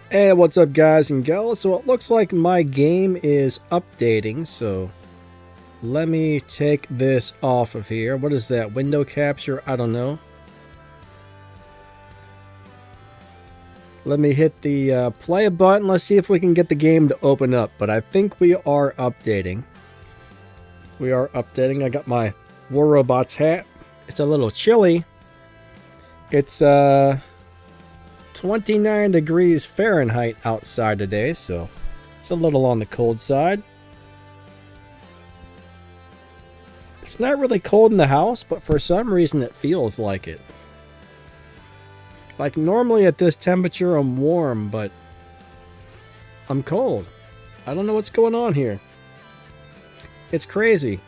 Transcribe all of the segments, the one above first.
Hey, what's up guys and gals? So it looks like my game is updating, so let me take this off of here. What is that? Window capture? I don't know. Let me hit the play button. Let's see if we can get the game to open up, but I think we are updating. We are updating. I got my War Robots hat. It's a little chilly. It's 29 degrees Fahrenheit outside today, so it's a little on the cold side. It's not really cold in the house, but for some reason it feels like it. Like normally at this temperature I'm warm, but I'm cold. I don't know what's going on here. It's crazy.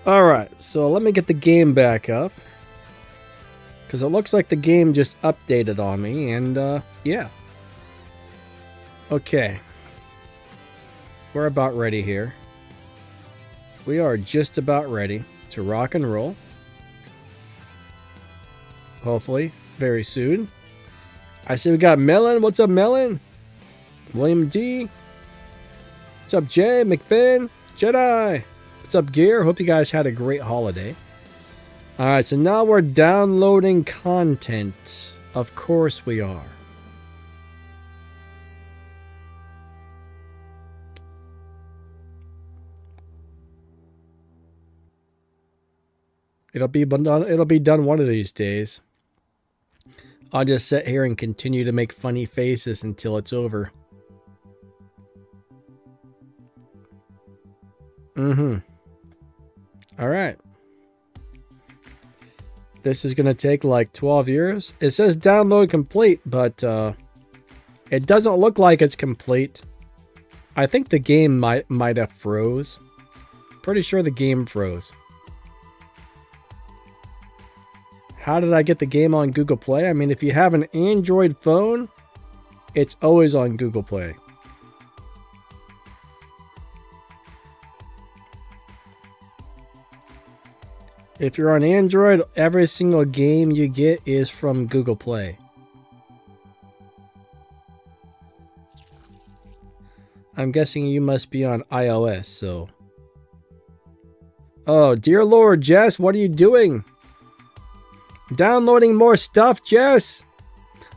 Alright, so let me get the game back up, because it looks like the game just updated on me, and yeah. Okay. We're about ready here. We are just about ready to rock and roll. Hopefully, very soon. I see we got Melon. What's up, Melon? William D. What's up, Jay? McFinn? Jedi? What's up, Gear? Hope you guys had a great holiday. Alright, so now we're downloading content. Of course we are. It'll be done one of these days. I'll just sit here and continue to make funny faces until it's over. Alright. This is going to take like 12 years. It says download complete, but it doesn't look like it's complete. I think the game might have froze. Pretty sure the game froze. How did I get the game on Google Play? I mean, if you have an Android phone, it's always on Google Play. If you're on Android, every single game you get is from Google Play. I'm guessing you must be on iOS, so... Oh, dear Lord, Jess, what are you doing? Downloading more stuff, Jess?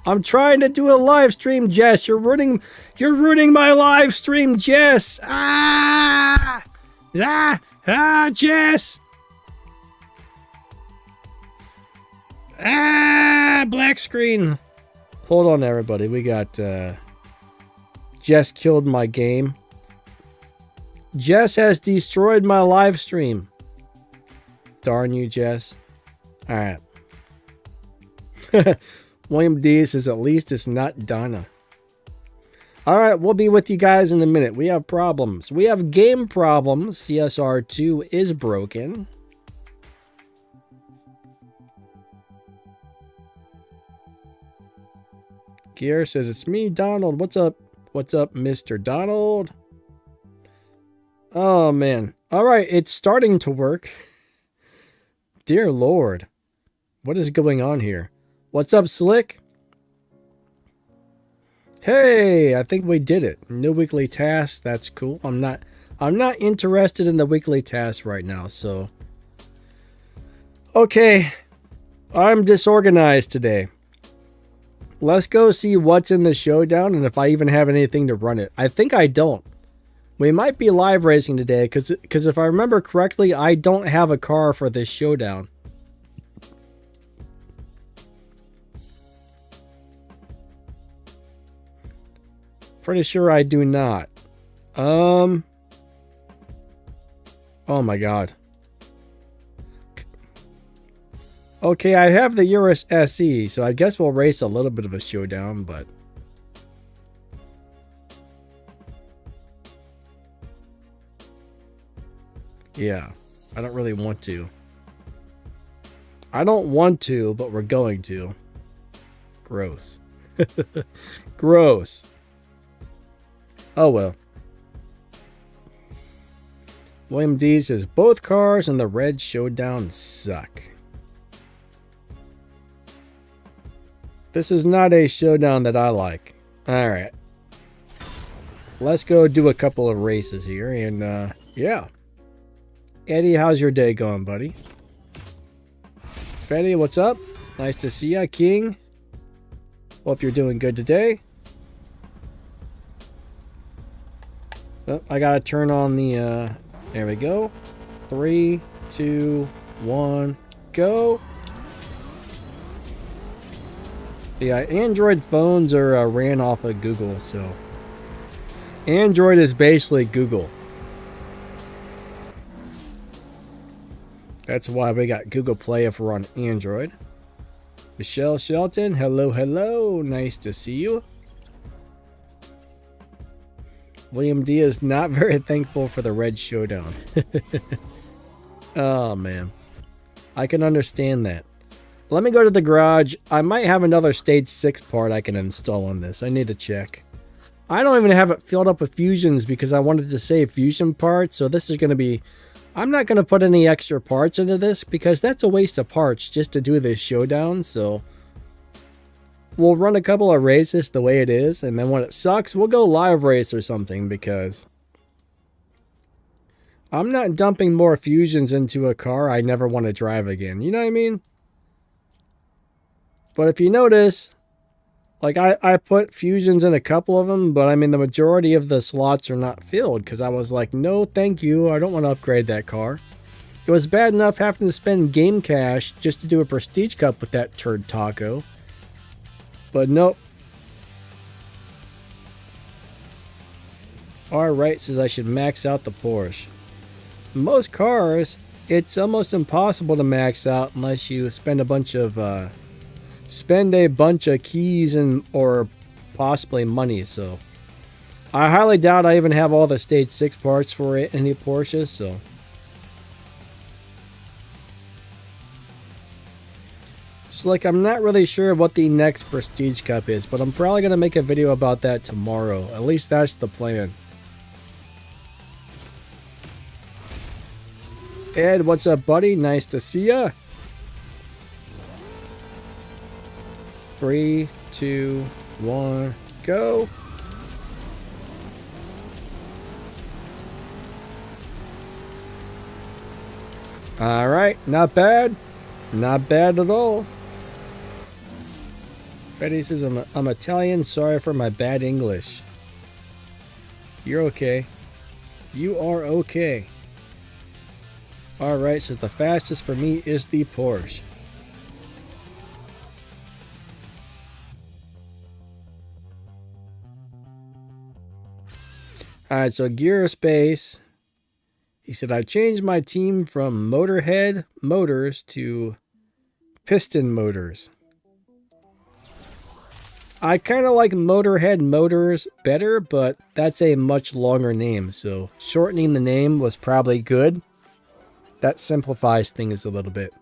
I'm trying to do a live stream, Jess. You're ruining my live stream, Jess. Ah! Jess! Ah, black screen. Hold on, everybody. We got Jess killed my game. Jess has destroyed my live stream. Darn you, Jess. All right. William D says at least it's not Donna. All right, we'll be with you guys in a minute. We have problems. We have game problems. CSR2 is broken. Gear says it's me, Donald. What's up? What's up, Mr. Donald? Oh, man. All right, it's starting to work. Dear Lord. What is going on here? What's up, Slick? Hey, I think we did it. New weekly task. That's cool. I'm not interested in the weekly task right now, so. Okay. I'm disorganized today. Let's go see what's in the showdown and if I even have anything to run it. I think I don't. We might be live racing today because if I remember correctly, I don't have a car for this showdown. Pretty sure I do not. Oh my god. Okay, I have the Urus SE, so I guess we'll race a little bit of a showdown, but... yeah, I don't really want to. I don't want to, but we're going to. Gross. Gross. Oh well. William D says, both cars in the red showdown suck. This is not a showdown that I like. Alright. Let's go do a couple of races here, and yeah. Eddie, how's your day going, buddy? Fetty, what's up? Nice to see ya, King. Hope you're doing good today. Oh, I gotta turn on the, there we go. 3, 2, 1, go. Yeah, Android phones are ran off of Google, so. Android is basically Google. That's why we got Google Play if we're on Android. Michelle Shelton, hello, hello. Nice to see you. William D is not very thankful for the red showdown. Oh, man. I can understand that. Let me go to the garage. I might have another stage 6 part I can install on this. I need to check. I don't even have it filled up with fusions because I wanted to save fusion parts. So this is going to be... I'm not going to put any extra parts into this because that's a waste of parts just to do this showdown. So we'll run a couple of races the way it is. And then when it sucks, we'll go live race or something because I'm not dumping more fusions into a car I never want to drive again. You know what I mean? But if you notice, like I put fusions in a couple of them, but I mean the majority of the slots are not filled because I was like, no, thank you. I don't want to upgrade that car. It was bad enough having to spend game cash just to do a Prestige Cup with that turd taco. But nope. Alright, says I should max out the Porsche. Most cars, it's almost impossible to max out unless you spend a bunch of keys and or possibly money. So I highly doubt I even have all the stage 6 parts for it, any Porsches. So it's like I'm not really sure what the next Prestige Cup is, but I'm probably gonna make a video about that tomorrow. At least that's the plan. Ed, what's up, buddy? Nice to see ya. 3, 2, 1, go. All right, not bad. Not bad at all. Freddy says, I'm Italian. Sorry for my bad English. You're okay. You are okay. All right, so the fastest for me is the Porsche. Alright, so Gear Space, he said, I changed my team from Motorhead Motors to Piston Motors. I kind of like Motorhead Motors better, but that's a much longer name, so shortening the name was probably good. That simplifies things a little bit.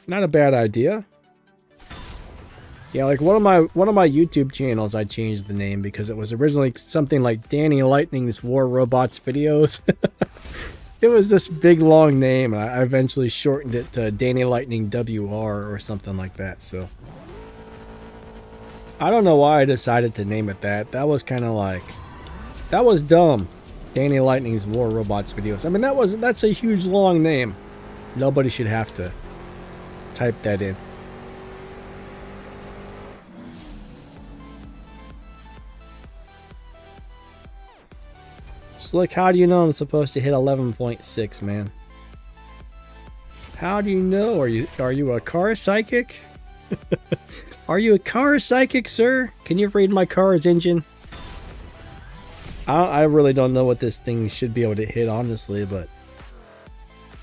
Not a bad idea. Yeah, like one of my YouTube channels, I changed the name because it was originally something like Danny Lightning's War Robots Videos. It was this big long name, and I eventually shortened it to Danny Lightning WR or something like that. So I don't know why I decided to name it that. That was kind of like, that was dumb. Danny Lightning's War Robots Videos. I mean, that's a huge long name. Nobody should have to type that in. Slick, how do you know I'm supposed to hit 11.6, man? How do you know? Are you a car psychic? Are you a car psychic, sir? Can you read my car's engine? I really don't know what this thing should be able to hit, honestly, but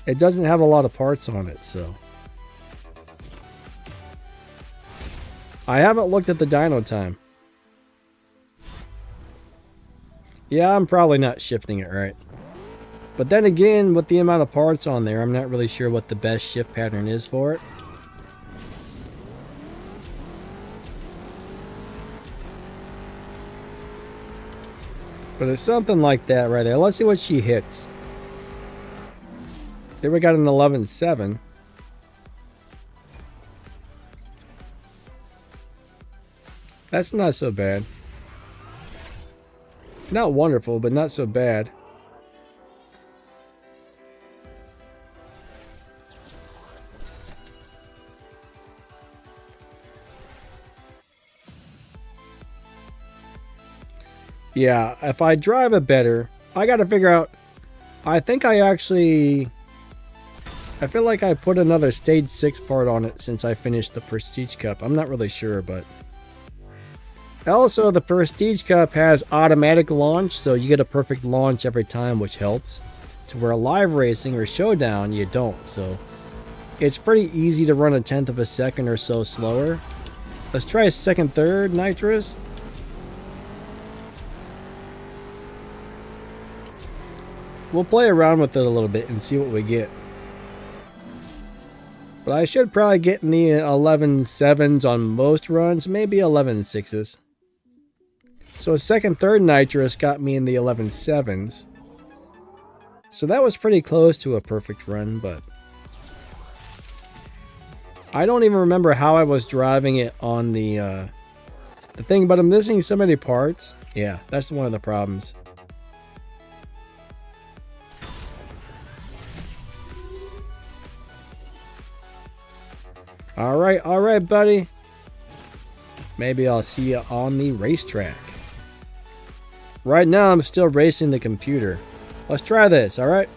it doesn't have a lot of parts on it, so. I haven't looked at the dyno time. Yeah, I'm probably not shifting it right. But then again, with the amount of parts on there, I'm not really sure what the best shift pattern is for it. But it's something like that right there. Let's see what she hits. Here we got an 11.7. That's not so bad. Not wonderful, but not so bad. Yeah, if I drive it better, I gotta figure out. I think I feel like I put another stage 6 part on it since I finished the Prestige Cup. I'm not really sure, but also the Prestige Cup has automatic launch, so you get a perfect launch every time, which helps. To where live racing or Showdown, you don't, so it's pretty easy to run a 1/10 of a second or so slower. Let's try a second, third nitrous. We'll play around with it a little bit and see what we get. But I should probably get in the 11.7s on most runs, maybe 11.6s. So a second, third nitrous got me in the 11.7s. So that was pretty close to a perfect run, but I don't even remember how I was driving it on the thing, but I'm missing so many parts. Yeah, that's one of the problems. All right, buddy. Maybe I'll see you on the racetrack. Right now, I'm still racing the computer. Let's try this, all right?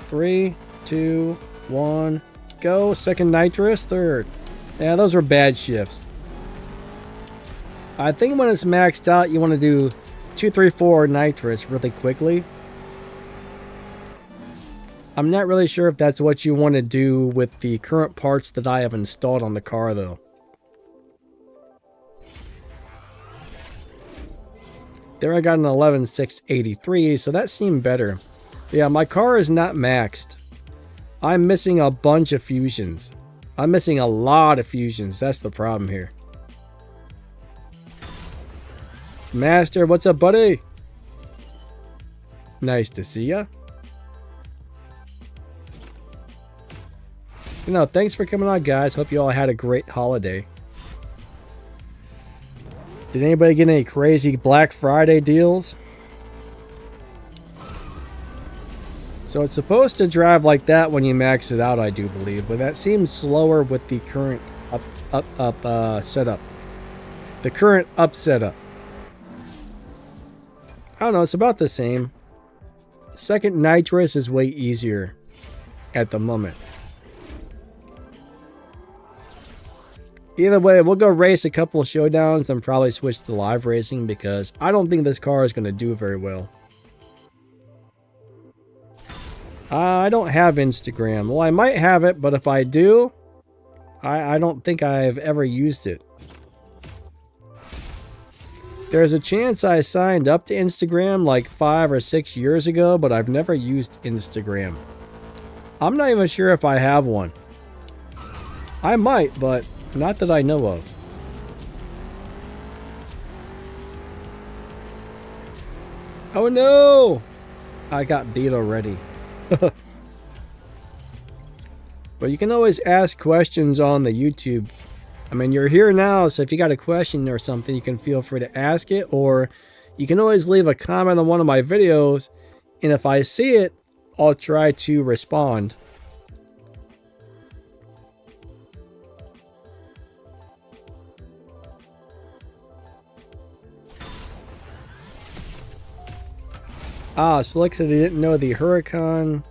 3, 2, 1, go. Second nitrous, third. Yeah, those were bad shifts. I think when it's maxed out, you want to do 2, 3, 4 nitrous really quickly. I'm not really sure if that's what you want to do with the current parts that I have installed on the car, though. There I got an 11.683, so that seemed better. Yeah, my car is not maxed. I'm missing a bunch of fusions. I'm missing a lot of fusions. That's the problem here. Master, what's up, buddy? Nice to see ya. You know, thanks for coming on, guys. Hope you all had a great holiday. Did anybody get any crazy Black Friday deals? So it's supposed to drive like that when you max it out, I do believe, but that seems slower with the current up setup. The current up setup. I don't know, it's about the same. Second nitrous is way easier at the moment. Either way, we'll go race a couple of showdowns and probably switch to live racing because I don't think this car is going to do very well. I don't have Instagram. Well, I might have it, but if I do, I don't think I've ever used it. There's a chance I signed up to Instagram like 5 or 6 years ago, but I've never used Instagram. I'm not even sure if I have one. I might, but not that I know of. Oh no! I got beat already. But you can always ask questions on the YouTube. I mean, you're here now, so if you got a question or something, you can feel free to ask it, or you can always leave a comment on one of my videos, and if I see it, I'll try to respond. Ah, Slick said he didn't know the Huracan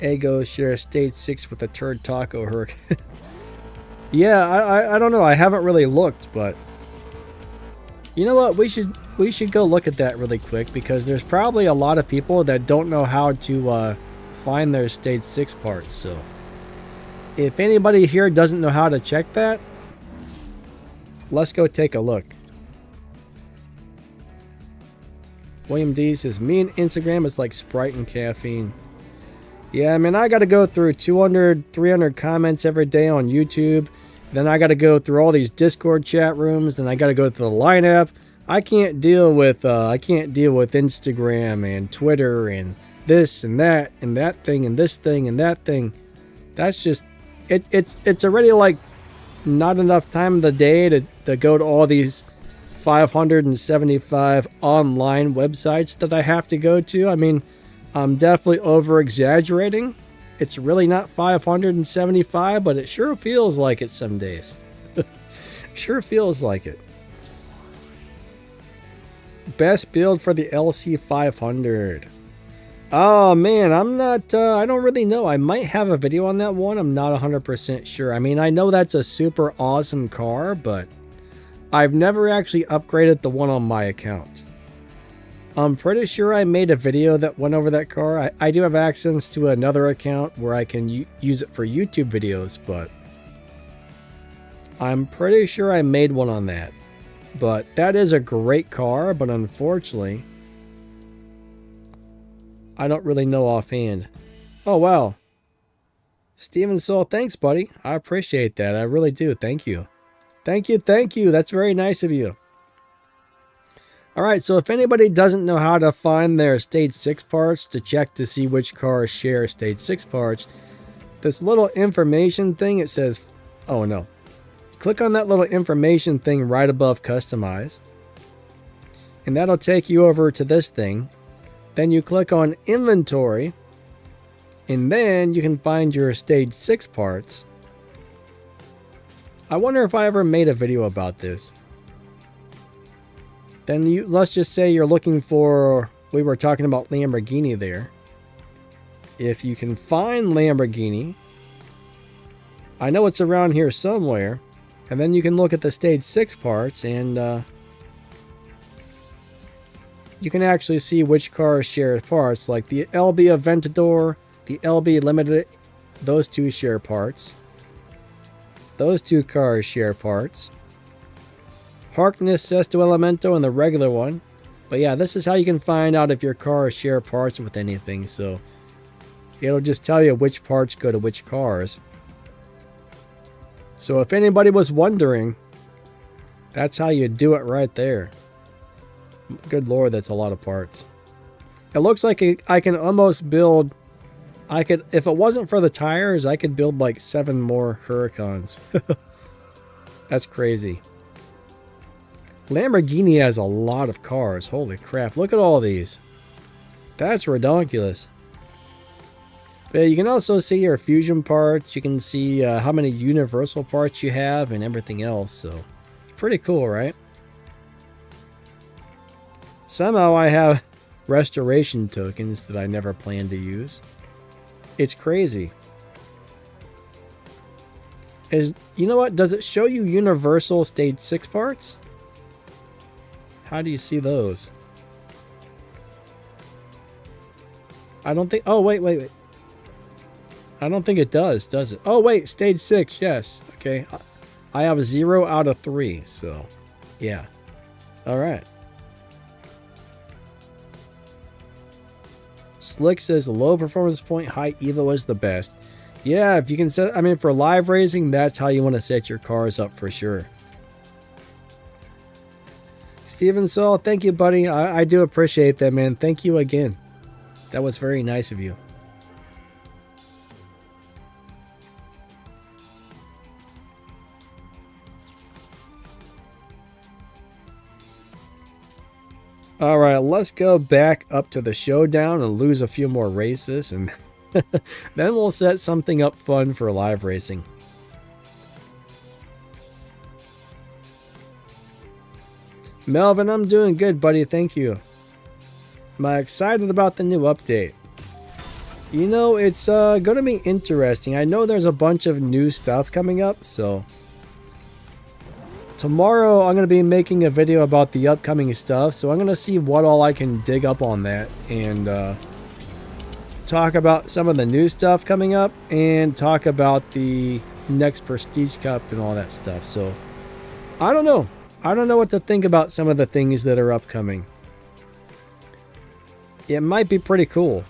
Ego share stage 6 with the turd taco Huracan. Yeah, I don't know. I haven't really looked, but you know what? We should go look at that really quick, because there's probably a lot of people that don't know how to find their stage 6 parts. So if anybody here doesn't know how to check that, let's go take a look. William D says, me and Instagram is like Sprite and caffeine. Yeah, I mean, I got to go through 200, 300 comments every day on YouTube. Then I got to go through all these Discord chat rooms. Then I got to go to the Line app. I can't deal with Instagram and Twitter and this and that thing and this thing and that thing. That's just it's already like not enough time of the day to go to all these 575 online websites that I have to go to. I mean, I'm definitely over exaggerating. It's really not 575, but it sure feels like it some days. Sure feels like it. Best build for the LC500. Oh man, I don't really know. I might have a video on that one. I'm not 100% sure. I mean, I know that's a super awesome car, but I've never actually upgraded the one on my account. I'm pretty sure I made a video that went over that car. I do have access to another account where I can use it for YouTube videos, but I'm pretty sure I made one on that. But that is a great car, but unfortunately, I don't really know offhand. Oh, wow. Steven Soul, thanks, buddy. I appreciate that. I really do. Thank you. Thank you. Thank you. That's very nice of you. All right, so if anybody doesn't know how to find their stage 6 parts to check to see which cars share stage 6 parts, this little information thing, it says, oh no. Click on that little information thing right above customize, and that'll take you over to this thing. Then you click on inventory, and then you can find your stage 6 parts. I wonder if I ever made a video about this. Then let's just say you're looking for, we were talking about Lamborghini there. If you can find Lamborghini, I know it's around here somewhere, and then you can look at the stage 6 parts, and you can actually see which cars share parts, like the LB Aventador, the LB Limited, those two share parts. Those two cars share parts. Harkness, Sesto Elemento, and the regular one. But yeah, this is how you can find out if your cars share parts with anything. So it'll just tell you which parts go to which cars. So if anybody was wondering, that's how you do it right there. Good lord, that's a lot of parts. It looks like I can almost build, if it wasn't for the tires, I could build like 7 more Huracans. That's crazy. Lamborghini has a lot of cars. Holy crap, look at all these. That's ridiculous. But you can also see your fusion parts. You can see how many universal parts you have and everything else. So it's pretty cool, right? Somehow I have restoration tokens that I never planned to use. It's crazy. You know what? Does it show you universal stage 6 parts? How do you see those? I don't think... Oh, wait. I don't think it does it? Oh, wait. Stage 6. Yes. Okay. I have 0 out of 3. So, yeah. All right. Slick says low performance point, high Evo is the best. Yeah, if you can set... I mean, for live racing, that's how you want to set your cars up for sure. Steven Saul, thank you, buddy. I do appreciate that, man. Thank you again. That was very nice of you. All right, let's go back up to the showdown and lose a few more races, and then we'll set something up fun for live racing. Melvin, I'm doing good, buddy. Thank you. Am I excited about the new update? You know, it's going to be interesting. I know there's a bunch of new stuff coming up, so tomorrow I'm going to be making a video about the upcoming stuff, so I'm going to see what all I can dig up on that and talk about some of the new stuff coming up and talk about the next Prestige Cup and all that stuff. So I don't know. I don't know what to think about some of the things that are upcoming. It might be pretty cool.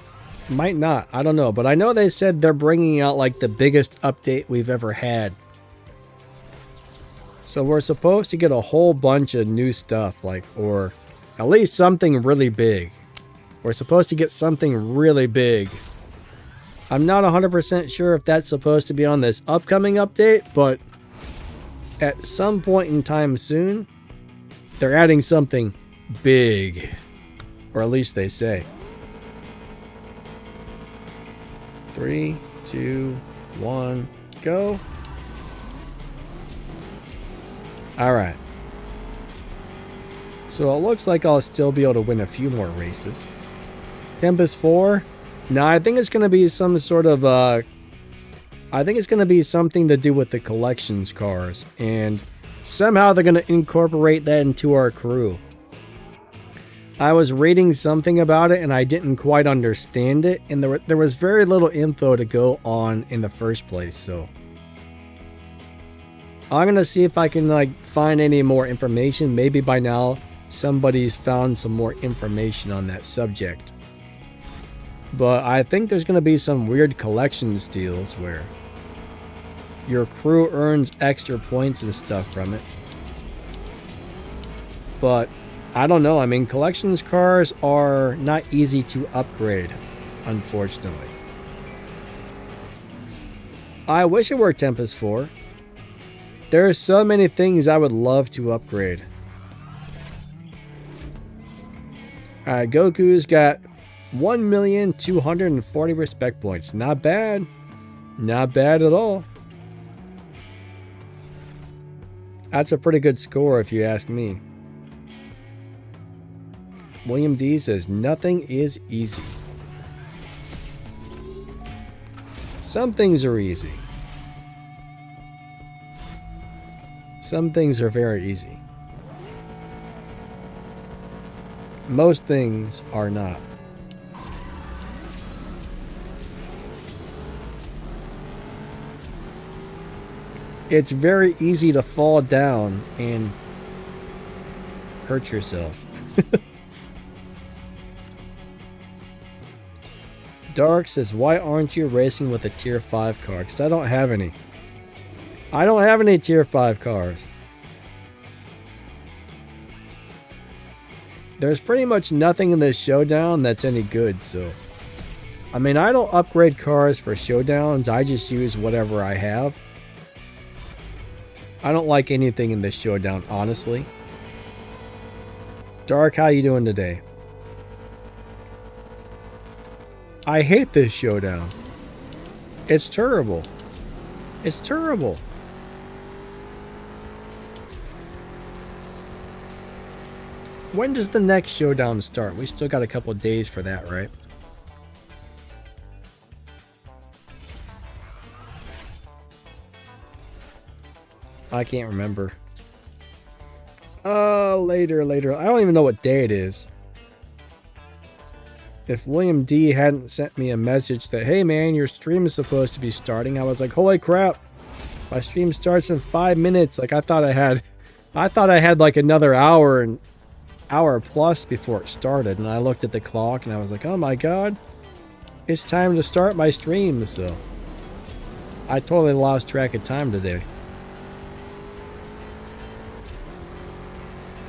Might not. I don't know. But I know they said they're bringing out like the biggest update we've ever had. So we're supposed to get a whole bunch of new stuff, like, or at least something really big. We're supposed to get something really big. I'm not 100% sure if that's supposed to be on this upcoming update, but at some point in time soon, they're adding something big. Or at least they say. 3, 2, 1, go. Alright. So it looks like I'll still be able to win a few more races. Tempest 4? No, I think it's going to be some sort of I think it's going to be something to do with the collections cars, and somehow they're going to incorporate that into our crew. I was reading something about it and I didn't quite understand it, and there was very little info to go on in the first place, so I'm going to see if I can like find any more information. Maybe by now somebody's found some more information on that subject. But I think there's going to be some weird collections deals where your crew earns extra points and stuff from it. But I don't know. I mean, collections cars are not easy to upgrade, unfortunately. I wish it were Tempest 4. There are so many things I would love to upgrade. Alright, Goku's got 1,240,000 respect points. Not bad. Not bad at all. That's a pretty good score if you ask me. William D says, nothing is easy. Some things are easy. Some things are very easy. Most things are not. It's very easy to fall down and hurt yourself. Dark says, why aren't you racing with a tier 5 car? Because I don't have any. I don't have any tier 5 cars. There's pretty much nothing in this showdown that's any good, so I mean, I don't upgrade cars for showdowns. I just use whatever I have. I don't like anything in this showdown, honestly. Dark, how you doing today? I hate this showdown. It's terrible. It's terrible. When does the next showdown start? We still got a couple days for that, right? I can't remember. Later. I don't even know what day it is. If William D hadn't sent me a message that, hey man, your stream is supposed to be starting, I was like, holy crap. My stream starts in 5 minutes. Like I thought I had like another hour plus before it started, and I looked at the clock and I was like, oh my god, it's time to start my stream. So I totally lost track of time today.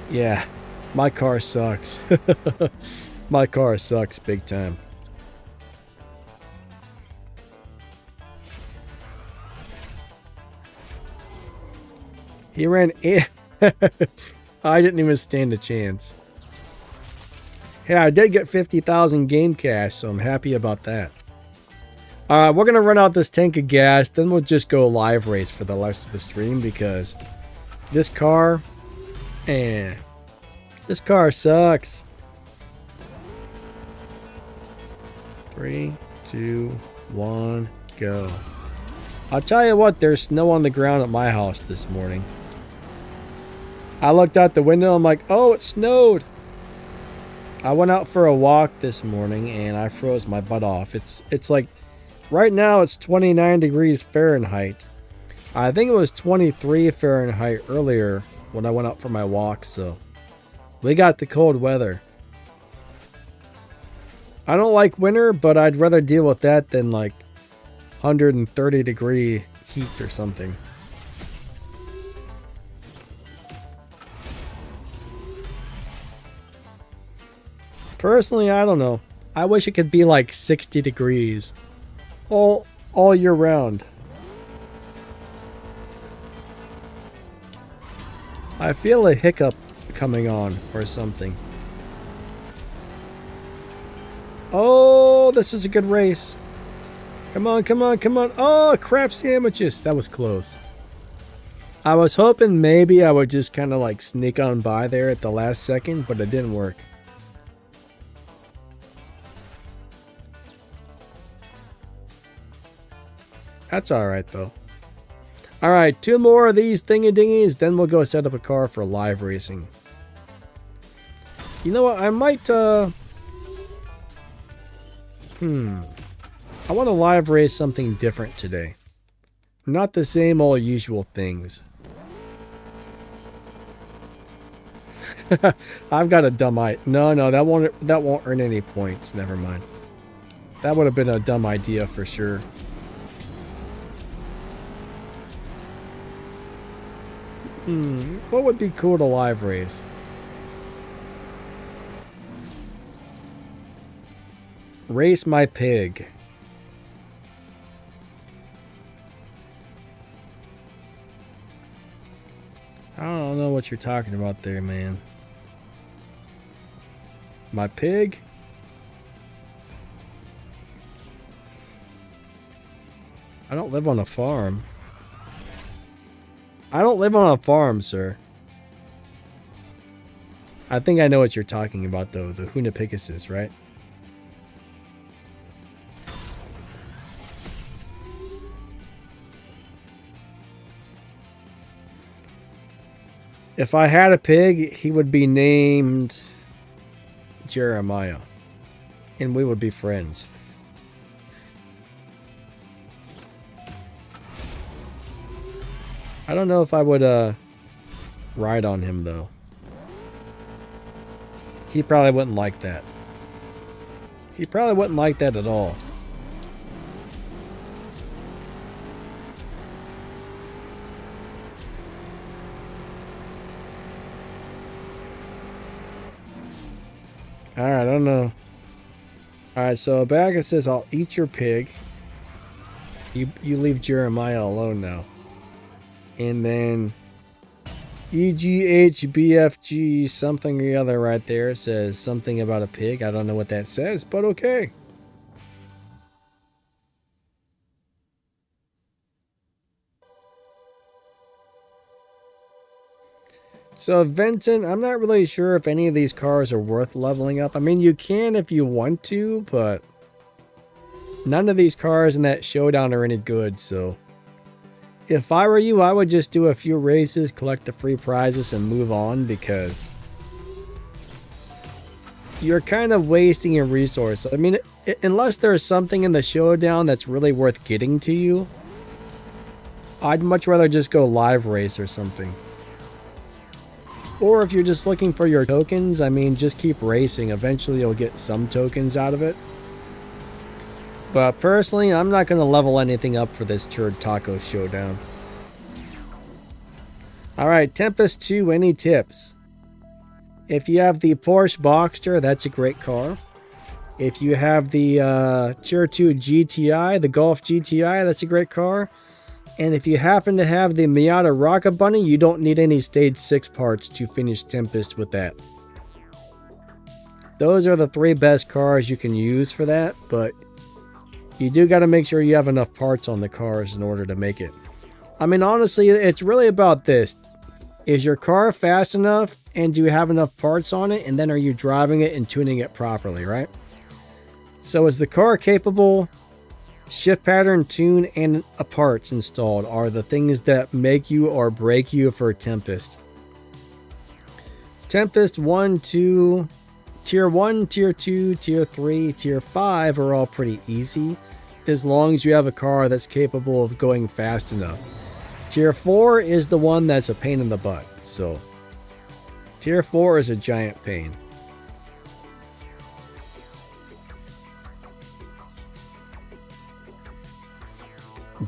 Yeah, My car sucks. My car sucks big time. He ran 8. I didn't even stand a chance. Hey, I did get 50,000 game cash, so I'm happy about that. We're going to run out this tank of gas, then we'll just go live race for the rest of the stream because this car, this car sucks. 3, 2, 1, go. I'll tell you what, there's snow on the ground at my house this morning. I looked out the window, I'm like, oh, it snowed. I went out for a walk this morning and I froze my butt off. It's like, right now it's 29 degrees Fahrenheit. I think it was 23 Fahrenheit earlier when I went out for my walk, so we got the cold weather. I don't like winter, but I'd rather deal with that than like 130 degree heat or something. Personally, I don't know. I wish it could be like 60 degrees all year round. I feel a hiccup coming on or something. Oh, this is a good race. Come on, come on, come on. Oh, crap sandwiches. That was close. I was hoping maybe I would just kind of like sneak on by there at the last second, but it didn't work. That's alright though. Alright, 2 more of these thingy-dingies, then we'll go set up a car for live racing. You know what, I might, I want to live race something different today. Not the same old usual things. I've got a dumb idea. No, that won't earn any points. Never mind. That would have been a dumb idea for sure. What would be cool to live race? Race my pig. I don't know what you're talking about there, man. My pig? I don't live on a farm. I don't live on a farm, sir. I think I know what you're talking about, though. The Hunapicus, right? If I had a pig, he would be named Jeremiah. And we would be friends. I don't know if I would ride on him though. He probably wouldn't like that. He probably wouldn't like that at all. Alright, I don't know. Alright, so Abaga says, I'll eat your pig. You leave Jeremiah alone now. And then EGHBFG something or the other right there says something about a pig. I don't know what that says, but okay. So Venton, I'm not really sure if any of these cars are worth leveling up. I mean, you can if you want to, but none of these cars in that showdown are any good, so if I were you, I would just do a few races, collect the free prizes, and move on, because you're kind of wasting your resources. I mean, unless there's something in the showdown that's really worth getting to you, I'd much rather just go live race or something. Or if you're just looking for your tokens, I mean, just keep racing. Eventually you'll get some tokens out of it. But personally, I'm not going to level anything up for this Turd Taco Showdown. Alright, Tempest 2, any tips? If you have the Porsche Boxster, that's a great car. If you have the Tier 2 GTI, the Golf GTI, that's a great car. And if you happen to have the Miata Rocket Bunny, you don't need any Stage 6 parts to finish Tempest with that. Those are the 3 best cars you can use for that, but you do got to make sure you have enough parts on the cars in order to make it. I mean, honestly, it's really about this. Is your car fast enough, and do you have enough parts on it, and then are you driving it and tuning it properly, right? So is the car capable? Shift pattern, tune, and parts installed are the things that make you or break you for Tempest. Tempest 1, 2, Tier 1, Tier 2, Tier 3, Tier 5 are all pretty easy, as long as you have a car that's capable of going fast enough. Tier 4 is the one that's a pain in the butt, so Tier 4 is a giant pain.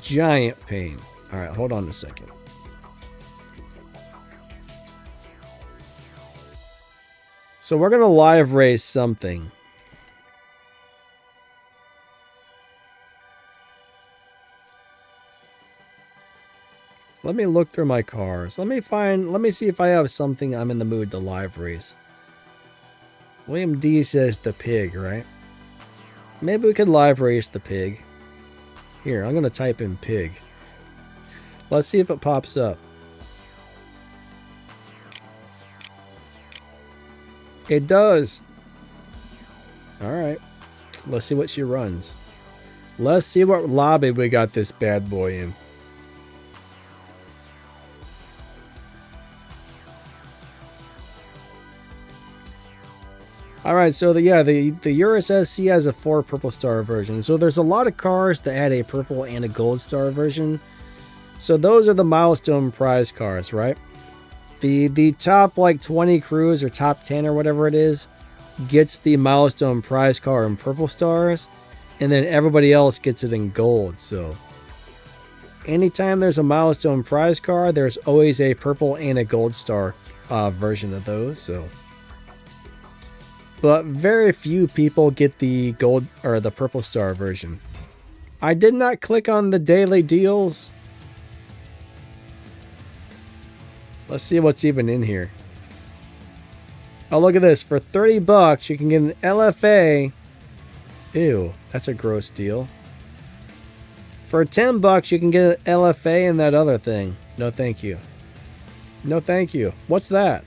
Giant pain. Alright, hold on a second. So we're going to live race something. Let me look through my cars. Let me see if I have something I'm in the mood to live race. William D says the pig, right? Maybe we could live race the pig. Here, I'm going to type in pig. Let's see if it pops up. It does. Alright. Let's see what she runs. Let's see what lobby we got this bad boy in. Alright, so the Urus SC has a 4 purple star version. So there's a lot of cars that add a purple and a gold star version. So those are the milestone prize cars, right? The top like 20 crews or top 10 or whatever it is gets the milestone prize car in purple stars, and then everybody else gets it in gold. So anytime there's a milestone prize car, there's always a purple and a gold star version of those. So, but very few people get the gold or the purple star version. I did not click on the daily deals. Let's see what's even in here. Oh, look at this. For 30 bucks, you can get an LFA. Ew, that's a gross deal. For 10 bucks, you can get an LFA and that other thing. No, thank you. No, thank you. What's that?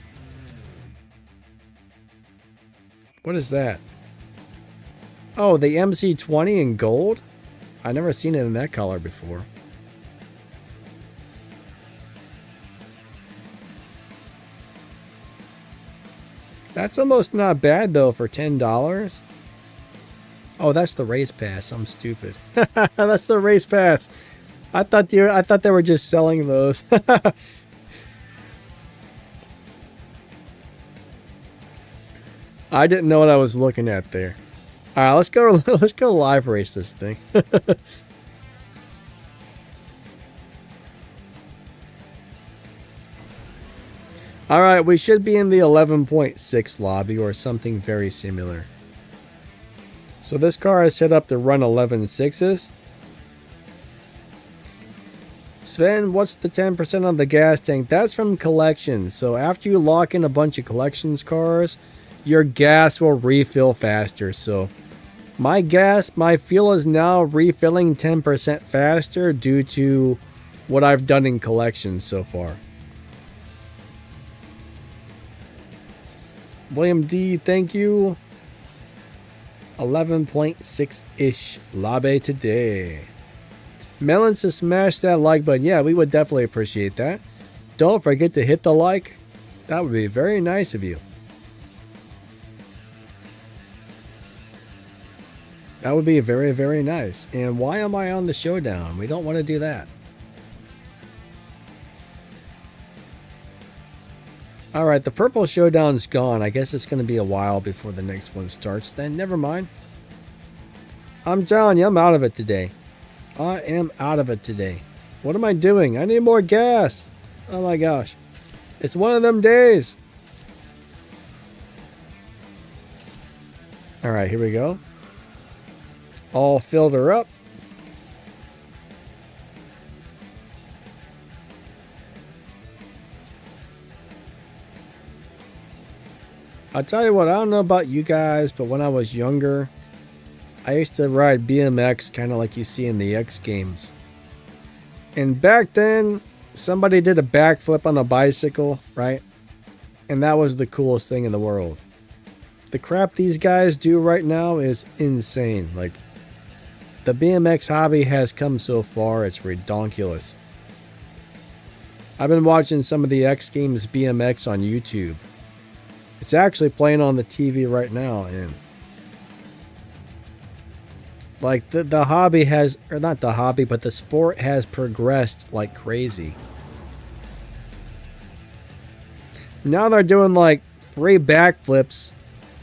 What is that? Oh, the MC20 in gold? I've never seen it in that color before. That's almost not bad though for $10. Oh, that's the race pass. I'm stupid. That's the race pass. I thought they were just selling those. I didn't know what I was looking at there. All right, let's go live race this thing. All right, we should be in the 11.6 lobby or something very similar. So this car is set up to run 11.6s. Sven, what's the 10% on the gas tank? That's from collections. So after you lock in a bunch of collections cars, your gas will refill faster. So my fuel is now refilling 10% faster due to what I've done in collections so far. William D, thank you. 11.6-ish lobby today. Melons to smash that like button. Yeah, we would definitely appreciate that. Don't forget to hit the like. That would be very nice of you. That would be very, very nice. And why am I on the Showdown? We don't want to do that. Alright, the purple Showdown's gone. I guess it's going to be a while before the next one starts then. Never mind. I'm telling you, I'm out of it today. I am out of it today. What am I doing? I need more gas. Oh my gosh. It's one of them days. All right, here we go. All filled her up. I'll tell you what, I don't know about you guys, but when I was younger, I used to ride BMX kind of like you see in the X Games. And back then, somebody did a backflip on a bicycle, right? And that was the coolest thing in the world. The crap these guys do right now is insane. Like, the BMX hobby has come so far, it's redonkulous. I've been watching some of the X Games BMX on YouTube. It's actually playing on the TV right now, and like the hobby has, or not the hobby, but the sport has progressed like crazy. Now they're doing like 3 backflips,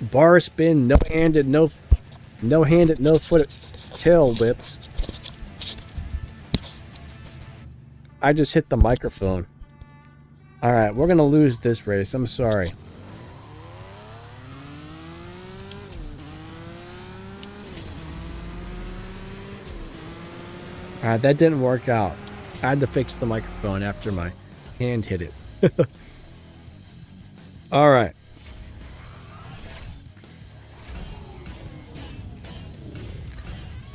bar spin, no-handed, no-foot tail whips. I just hit the microphone. All right, we're gonna lose this race. I'm sorry. Alright, that didn't work out. I had to fix the microphone after my hand hit it. Alright.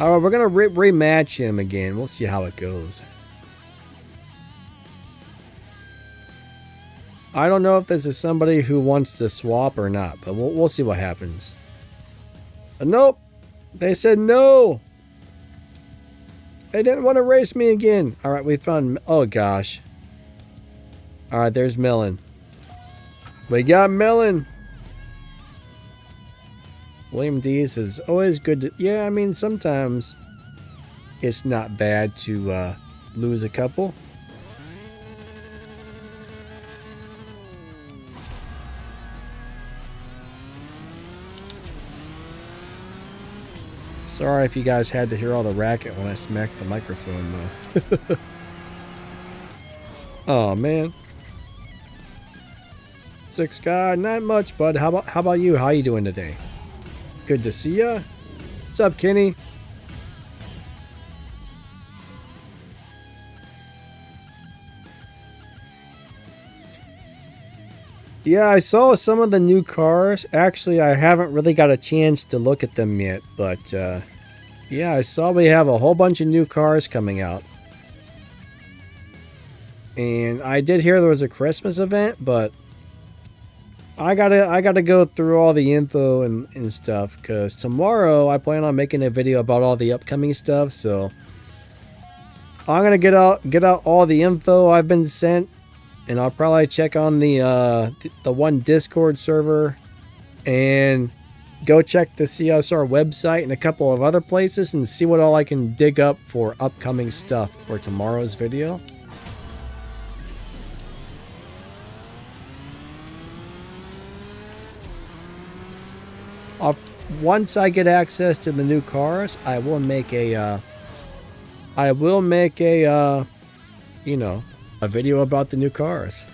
Alright, we're going to rematch him again. We'll see how it goes. I don't know if this is somebody who wants to swap or not, but we'll see what happens. Nope. They said no. They didn't want to race me again. All right, we found... Oh, gosh. All right, there's Melon. We got Melon. William D says, always good to... Yeah, I mean, sometimes it's not bad to lose a couple. Sorry if you guys had to hear all the racket when I smacked the microphone, though. Oh, man. 6 guy, not much, bud. How about you? How you doing today? Good to see ya. What's up, Kenny? Yeah, I saw some of the new cars. Actually, I haven't really got a chance to look at them yet, but yeah, I saw we have a whole bunch of new cars coming out. And I did hear there was a Christmas event, but I gotta go through all the info and stuff, because tomorrow I plan on making a video about all the upcoming stuff, so I'm gonna get out all the info I've been sent. And I'll probably check on the one Discord server and go check the CSR website and a couple of other places and see what all I can dig up for upcoming stuff for tomorrow's video. Once I get access to the new cars, I will make a you know, a video about the new cars.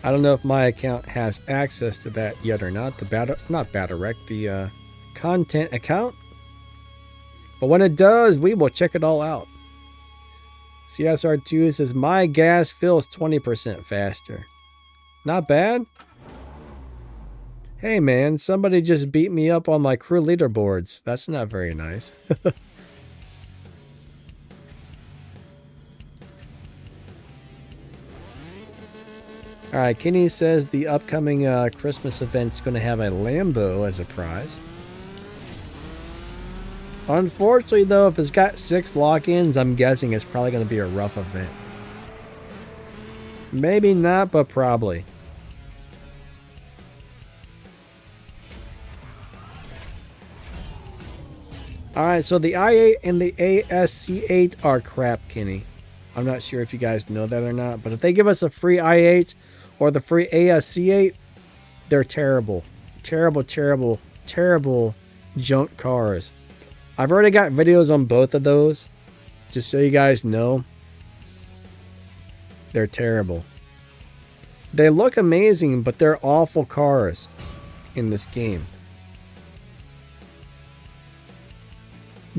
I don't know if my account has access to that yet or not. The content account. But when it does, we will check it all out. CSR2 says my gas fills 20% faster. Not bad. Hey man, somebody just beat me up on my crew leaderboards. That's not very nice. Alright, Kenny says the upcoming Christmas event's going to have a Lambo as a prize. Unfortunately though, if it's got 6 lock-ins, I'm guessing it's probably going to be a rough event. Maybe not, but probably. Alright, so the i8 and the ASC8 are crap, Kenny. I'm not sure if you guys know that or not, but if they give us a free i8 or the free ASC8, they're terrible. Terrible, terrible, terrible junk cars. I've already got videos on both of those, just so you guys know. They're terrible. They look amazing, but they're awful cars in this game.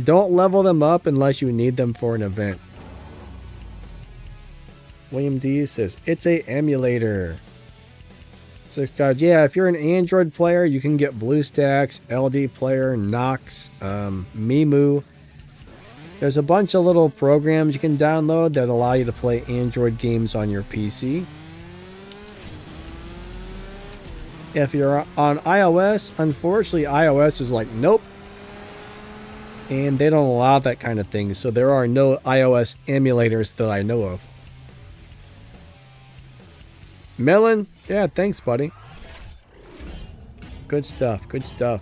Don't level them up unless you need them for an event. William D says, it's a emulator. So, God, yeah, if you're an Android player, you can get BlueStacks, LD Player, Nox, Mimu. There's a bunch of little programs you can download that allow you to play Android games on your PC. If you're on iOS, unfortunately, iOS is like, nope. And they don't allow that kind of thing, so there are no iOS emulators that I know of. Melon, yeah, thanks, buddy. Good stuff, good stuff.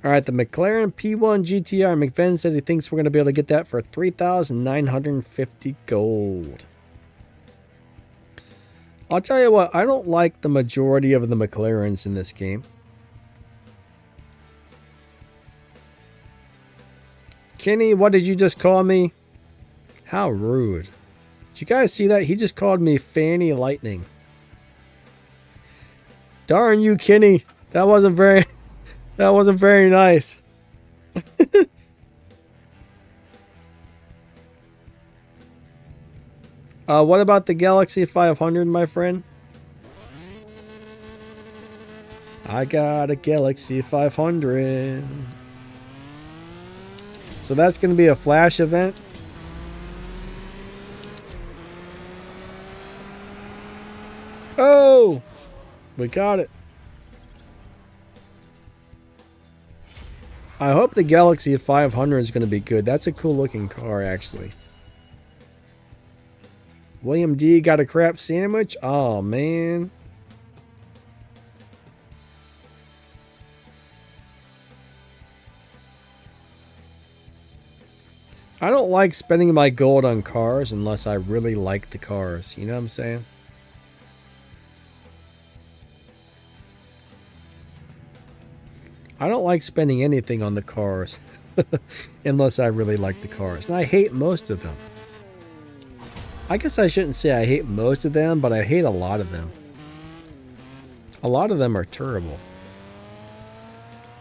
All right, the McLaren P1 GTR. McVen said he thinks we're going to be able to get that for 3,950 gold. I'll tell you what, I don't like the majority of the McLarens in this game. Kenny, what did you just call me? How rude. Did you guys see that? He just called me Fanny Lightning. Darn you, Kenny. That wasn't very nice. What about the Galaxy 500, my friend? I got a Galaxy 500. So that's going to be a flash event. Oh! We got it. I hope the Galaxy 500 is going to be good. That's a cool looking car, actually. William D got a crap sandwich? Oh, man. I don't like spending my gold on cars unless I really like the cars. You know what I'm saying? I don't like spending anything on the cars unless I really like the cars. And I hate most of them. I guess I shouldn't say I hate most of them, but I hate a lot of them. A lot of them are terrible.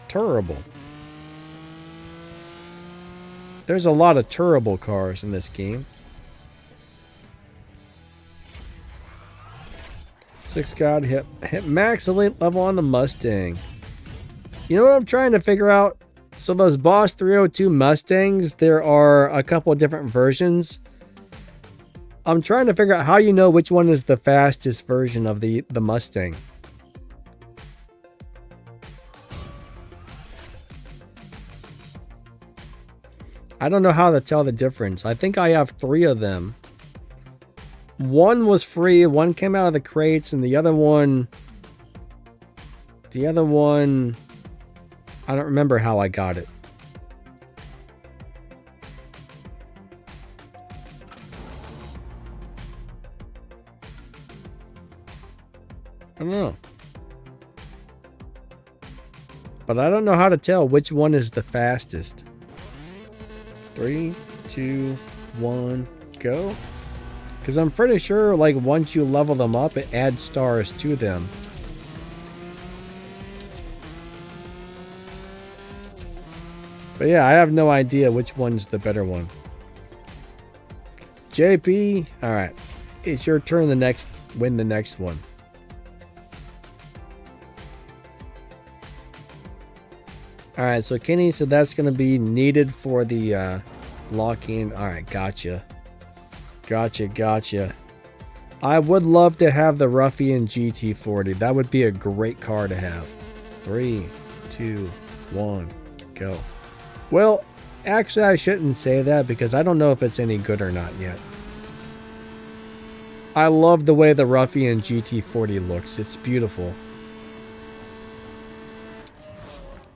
Terrible. There's a lot of terrible cars in this game. 6 God hit max elite level on the Mustang. You know what I'm trying to figure out? So those Boss 302 Mustangs, there are a couple of different versions. I'm trying to figure out how you know which one is the fastest version of the Mustang. I don't know how to tell the difference. I think I have 3 of them. One was free, one came out of the crates, and the other one, I don't remember how I got it. I don't know. But I don't know how to tell which one is the fastest. 3, 2, 1, go. Because I'm pretty sure, like, once you level them up, it adds stars to them. But yeah, I have no idea which one's the better one. JP, alright. It's your turn win the next one. Alright, so Kenny said that's going to be needed for the lock-in. Alright, gotcha. Gotcha. I would love to have the Ruffian GT40. That would be a great car to have. 3, 2, 1, go. Well, actually I shouldn't say that because I don't know if it's any good or not yet. I love the way the Ruffian GT40 looks. It's beautiful.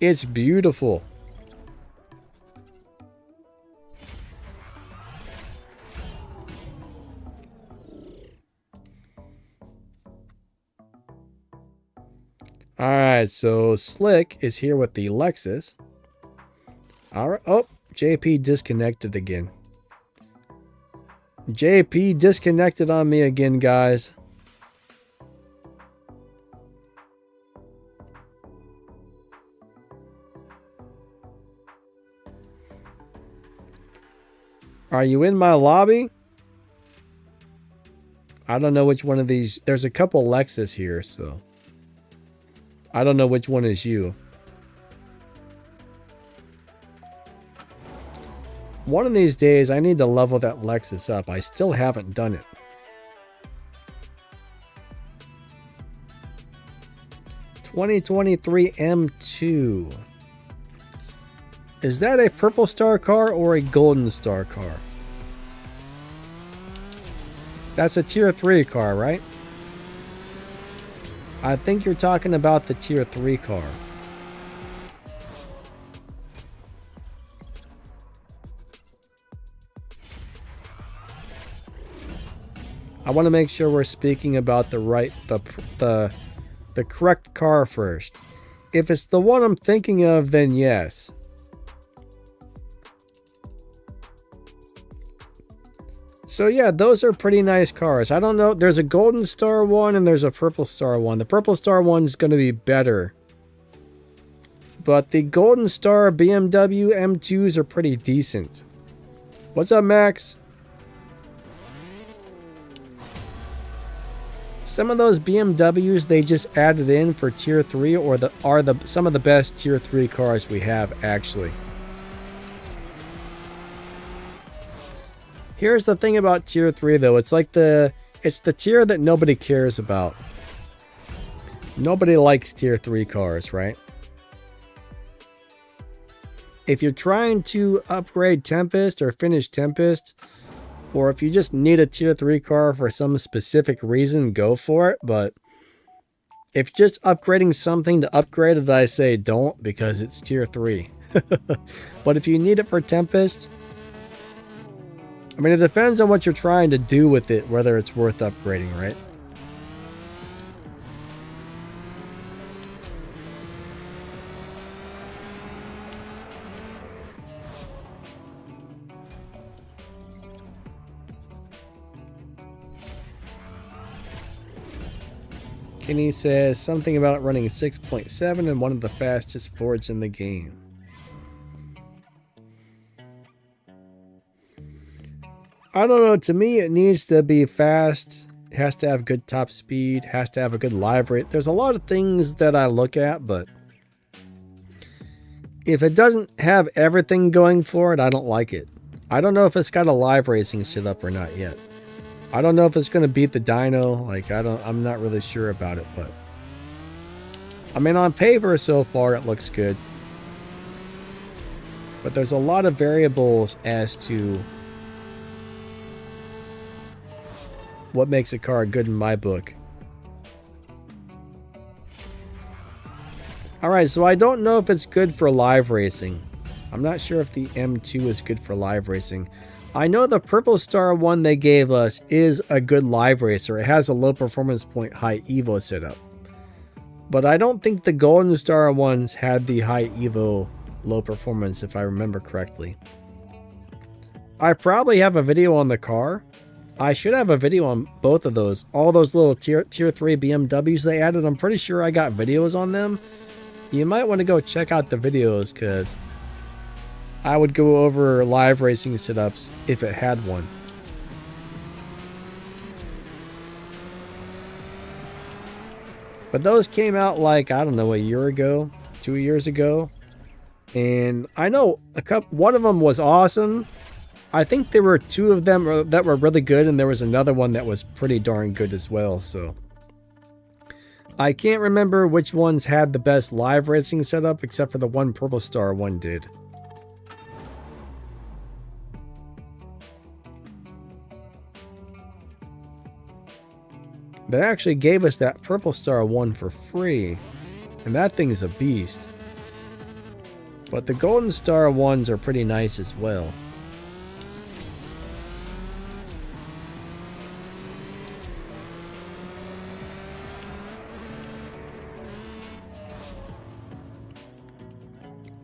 It's beautiful. Alright, so Slick is here with the Lexus. Alright, oh, JP disconnected again. JP disconnected on me again, guys. Are you in my lobby? I don't know which one of these. There's a couple Lexus here, so I don't know which one is you. One of these days, I need to level that Lexus up. I still haven't done it. (2023) M2. Is that a purple star car or a golden star car? That's a tier 3 car, right? I think you're talking about the tier 3 car. I want to make sure we're speaking about the correct car first. If it's the one I'm thinking of, then yes. So yeah, those are pretty nice cars. I don't know. There's a golden star one and there's a purple star one. The purple star one is going to be better. But the golden star BMW M2s are pretty decent. What's up, Max? Some of those BMWs they just added in for tier 3 or are some of the best tier 3 cars we have actually. Here's the thing about tier 3 though, it's the tier that nobody cares about. Nobody likes tier 3 cars, right? If you're trying to upgrade Tempest or finish Tempest, or if you just need a tier 3 car for some specific reason, go for it. But if you're just upgrading something to upgrade it, I say don't, because it's tier 3. But if you need it for Tempest, I mean, it depends on what you're trying to do with it, whether it's worth upgrading, right? Kenny says something about running 6.7 and one of the fastest Fords in the game. I don't know, to me it needs to be fast, it has to have good top speed, has to have a good live rate. There's a lot of things that I look at, but if it doesn't have everything going for it, I don't like it. I don't know if it's got a live racing setup or not yet. I don't know if it's going to beat the dyno, I'm not really sure about it, but I mean, on paper so far it looks good. But there's a lot of variables as to what makes a car good in my book. Alright, so I don't know if it's good for live racing. I'm not sure if the M2 is good for live racing. I know the Purple Star one they gave us is a good live racer. It has a low performance point high Evo setup. But I don't think the Golden Star ones had the high Evo low performance, if I remember correctly. I probably have a video on the car. I should have a video on both of those. All those little tier 3 BMWs they added. I'm pretty sure I got videos on them. You might want to go check out the videos, because I would go over live racing setups if it had one. But those came out like, I don't know, a year ago, 2 years ago. And I know one of them was awesome. I think there were two of them that were really good, and there was another one that was pretty darn good as well. So I can't remember which ones had the best live racing setup, except for the one Purple Star one did. They actually gave us that Purple Star one for free, and that thing is a beast. But the Golden Star ones are pretty nice as well.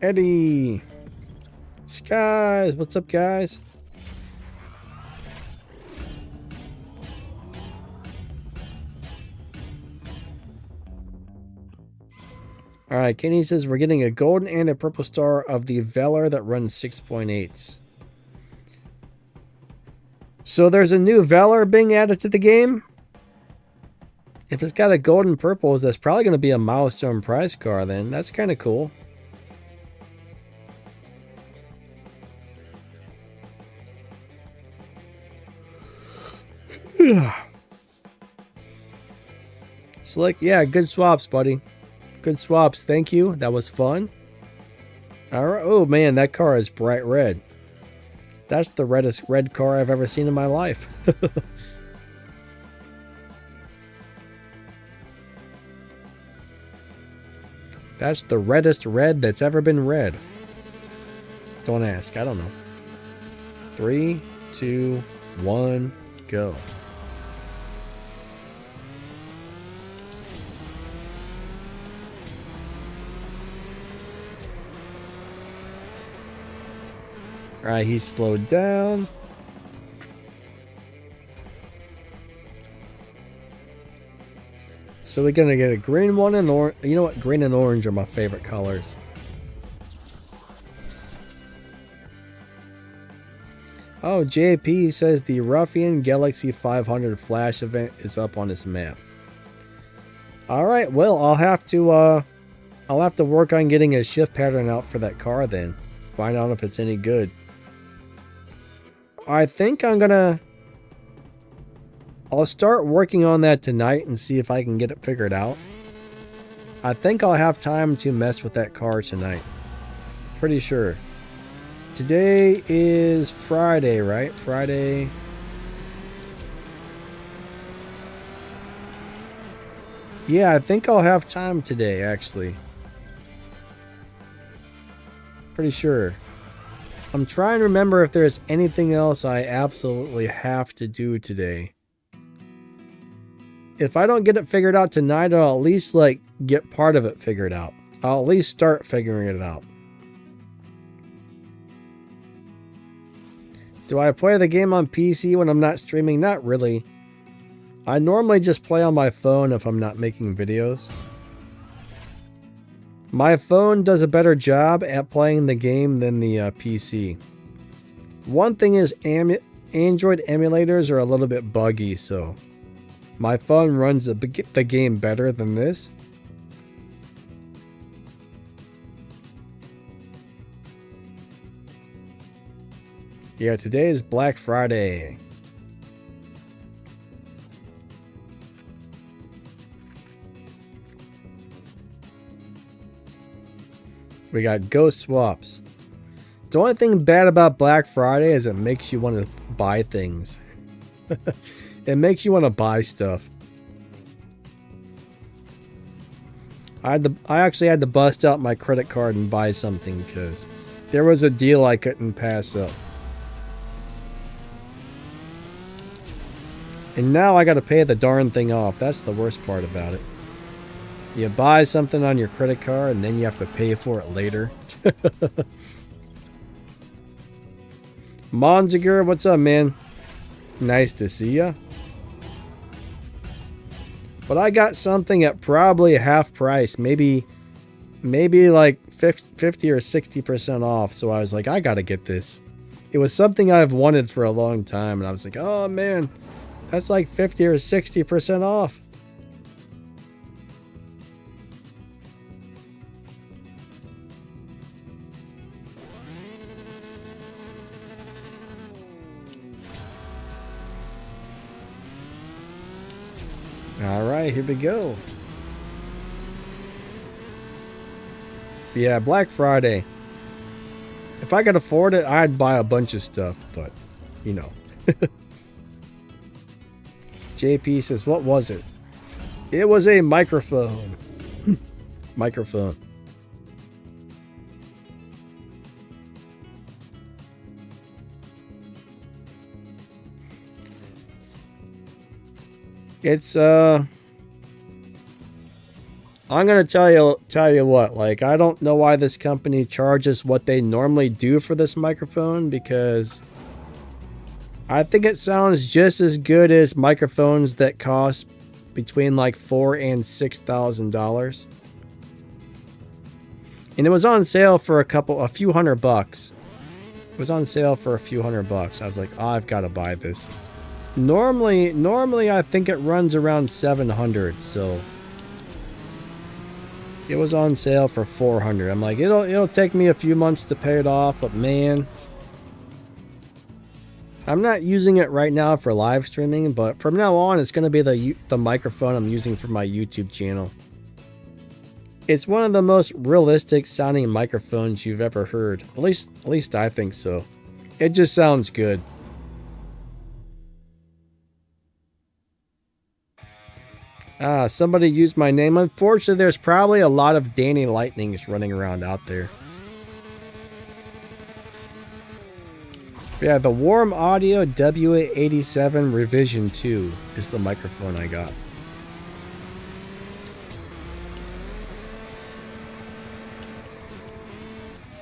Eddie. Skies. What's up, guys? Alright, Kenny says we're getting a golden and a purple star of the Valor that runs 6.8s. So there's a new Valor being added to the game. If it's got a golden purple, that's probably going to be a milestone prize car then. That's kind of cool. Slick, yeah, good swaps, buddy. Good swaps, thank you. That was fun. Alright, oh man, that car is bright red. That's the reddest red car I've ever seen in my life. That's the reddest red that's ever been red. Don't ask, I don't know. 3, 2, 1, go. Alright, he's slowed down. So we're gonna get a green one and orange. You know what? Green and orange are my favorite colors. Oh, JP says the Ruffian Galaxy 500 Flash event is up on his map. Alright, well, I'll have to work on getting a shift pattern out for that car then. Find out if it's any good. I think I'll start working on that tonight and see if I can get it figured out. I think I'll have time to mess with that car tonight. Pretty sure. Today is Friday, right? Friday. Yeah, I think I'll have time today, actually. Pretty sure. I'm trying to remember if there's anything else I absolutely have to do today. If I don't get it figured out tonight, I'll at least get part of it figured out. I'll at least start figuring it out. Do I play the game on PC when I'm not streaming? Not really. I normally just play on my phone if I'm not making videos. My phone does a better job at playing the game than the PC. One thing is Android emulators are a little bit buggy, so my phone runs the game better than this. Yeah, today is Black Friday. We got ghost swaps. The only thing bad about Black Friday is it makes you want to buy things. It makes you want to buy stuff. I actually had to bust out my credit card and buy something because there was a deal I couldn't pass up. And now I got to pay the darn thing off. That's the worst part about it. You buy something on your credit card and then you have to pay for it later. Monziger, what's up, man? Nice to see ya. But I got something at probably half price, maybe like 50 or 60% off. So I was like, I gotta get this. It was something I've wanted for a long time, and I was like, oh man, that's like 50 or 60% off. Alright, here we go. Yeah, Black Friday. If I could afford it, I'd buy a bunch of stuff, but, you know. JP says, what was it? It was a microphone. Microphone. I'm gonna tell you what, like, I don't know why this company charges what they normally do for this microphone, because I think it sounds just as good as microphones that cost between like $4,000 and $6,000. And it was on sale for a few $100. It was on sale for a few $100. I was like, oh, I've got to buy this. Normally I think it runs around 700, so it was on sale for 400. I'm like, it'll take me a few months to pay it off, but man, I'm not using it right now for live streaming, but from now on it's going to be the microphone I'm using for my YouTube channel. It's one of the most realistic sounding microphones you've ever heard. At least I think so. It just sounds good. Ah, somebody used my name. Unfortunately, there's probably a lot of Danny Lightnings running around out there. Yeah, the Warm Audio W87 Revision 2 is the microphone I got.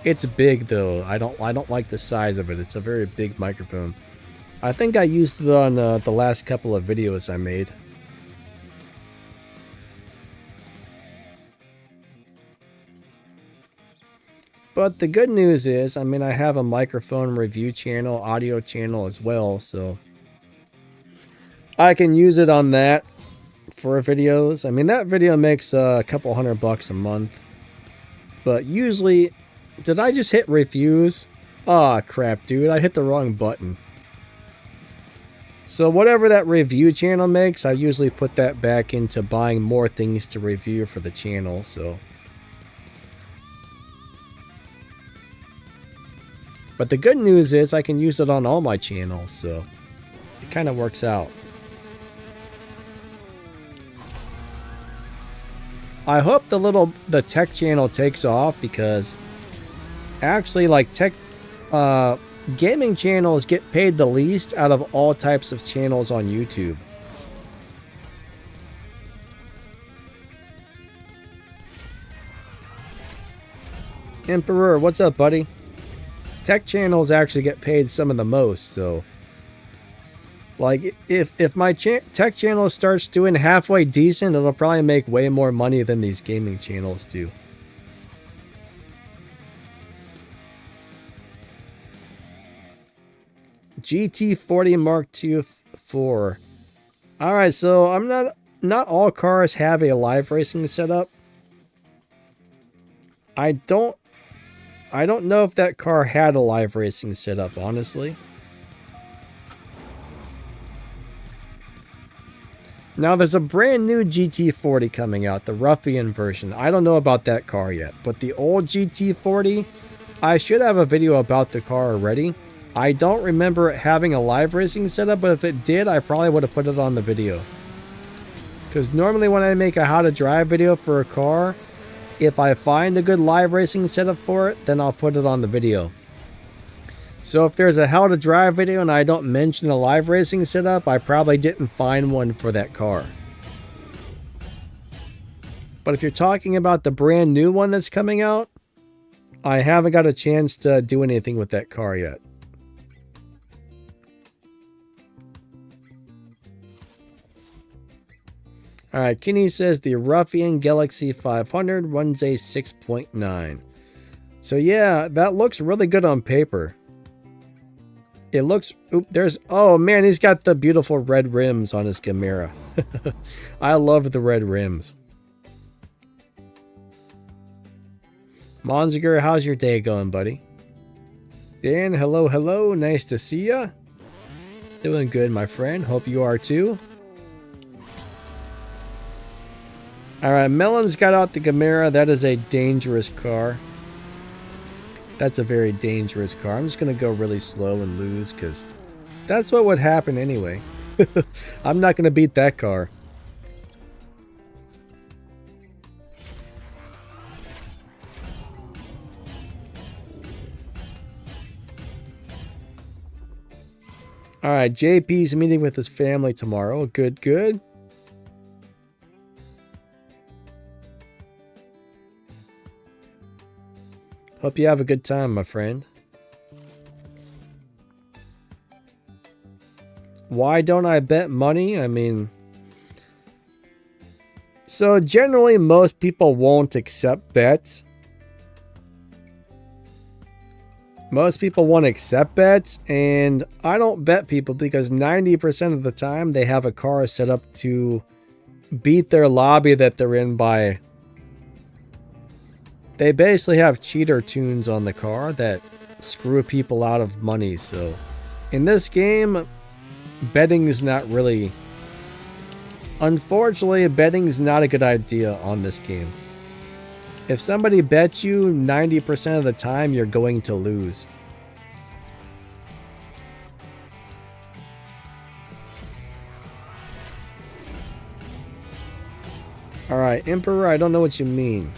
It's big though. I don't like the size of it. It's a very big microphone. I think I used it on the last couple of videos I made. But the good news is, I mean, I have a microphone review channel, audio channel as well, so I can use it on that for videos. I mean, that video makes a couple $100 a month. But usually, did I just hit reviews? Aw, crap, dude, I hit the wrong button. So whatever that review channel makes, I usually put that back into buying more things to review for the channel, so. But the good news is I can use it on all my channels, so it kind of works out. I hope the tech channel takes off, because actually, like, gaming channels get paid the least out of all types of channels on YouTube. Emperor, what's up, buddy? Tech channels actually get paid some of the most, so like if my tech channel starts doing halfway decent, it'll probably make way more money than these gaming channels do. GT40 Mark II 4. All right, so I'm not all cars have a live racing setup. I don't know if that car had a live racing setup, honestly. Now, there's a brand new GT40 coming out, the Ruffian version. I don't know about that car yet, but the old GT40, I should have a video about the car already. I don't remember it having a live racing setup, but if it did, I probably would have put it on the video. Because normally when I make a how to drive video for a car, if I find a good live racing setup for it, then I'll put it on the video. So if there's a how to drive video and I don't mention a live racing setup, I probably didn't find one for that car. But if you're talking about the brand new one that's coming out, I haven't got a chance to do anything with that car yet. Alright, Kenny says the Ruffian Galaxy 500 runs a 6.9. So yeah, that looks really good on paper. It looks... oh man, he's got the beautiful red rims on his Gamera. I love the red rims. Monziger, how's your day going, buddy? Dan, hello, hello. Nice to see ya. Doing good, my friend. Hope you are too. Alright, Melon's got out the Gamera. That is a dangerous car. That's a very dangerous car. I'm just going to go really slow and lose, because that's what would happen anyway. I'm not going to beat that car. Alright, JP's meeting with his family tomorrow. Good, good. Hope you have a good time, my friend. Why don't I bet money? I mean, so generally most people won't accept bets. Most people won't accept bets, and I don't bet people because 90% of the time they have a car set up to beat their lobby that they're in by... They basically have cheater tunes on the car that screw people out of money. So in this game, betting is not really... Unfortunately, betting is not a good idea on this game. If somebody bets you, 90% of the time you're going to lose. Alright, Emperor, I don't know what you mean.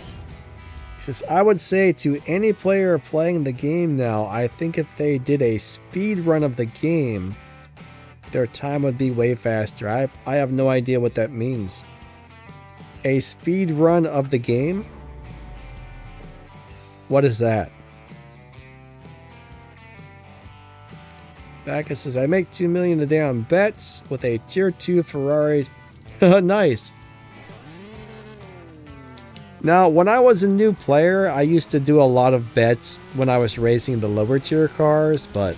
He says, I would say to any player playing the game now, I think if they did a speed run of the game, their time would be way faster. I have no idea what that means. A speed run of the game? What is that? Backus says, I make $2 million a day on bets with a tier 2 Ferrari. Nice. Now, when I was a new player, I used to do a lot of bets when I was racing the lower tier cars, but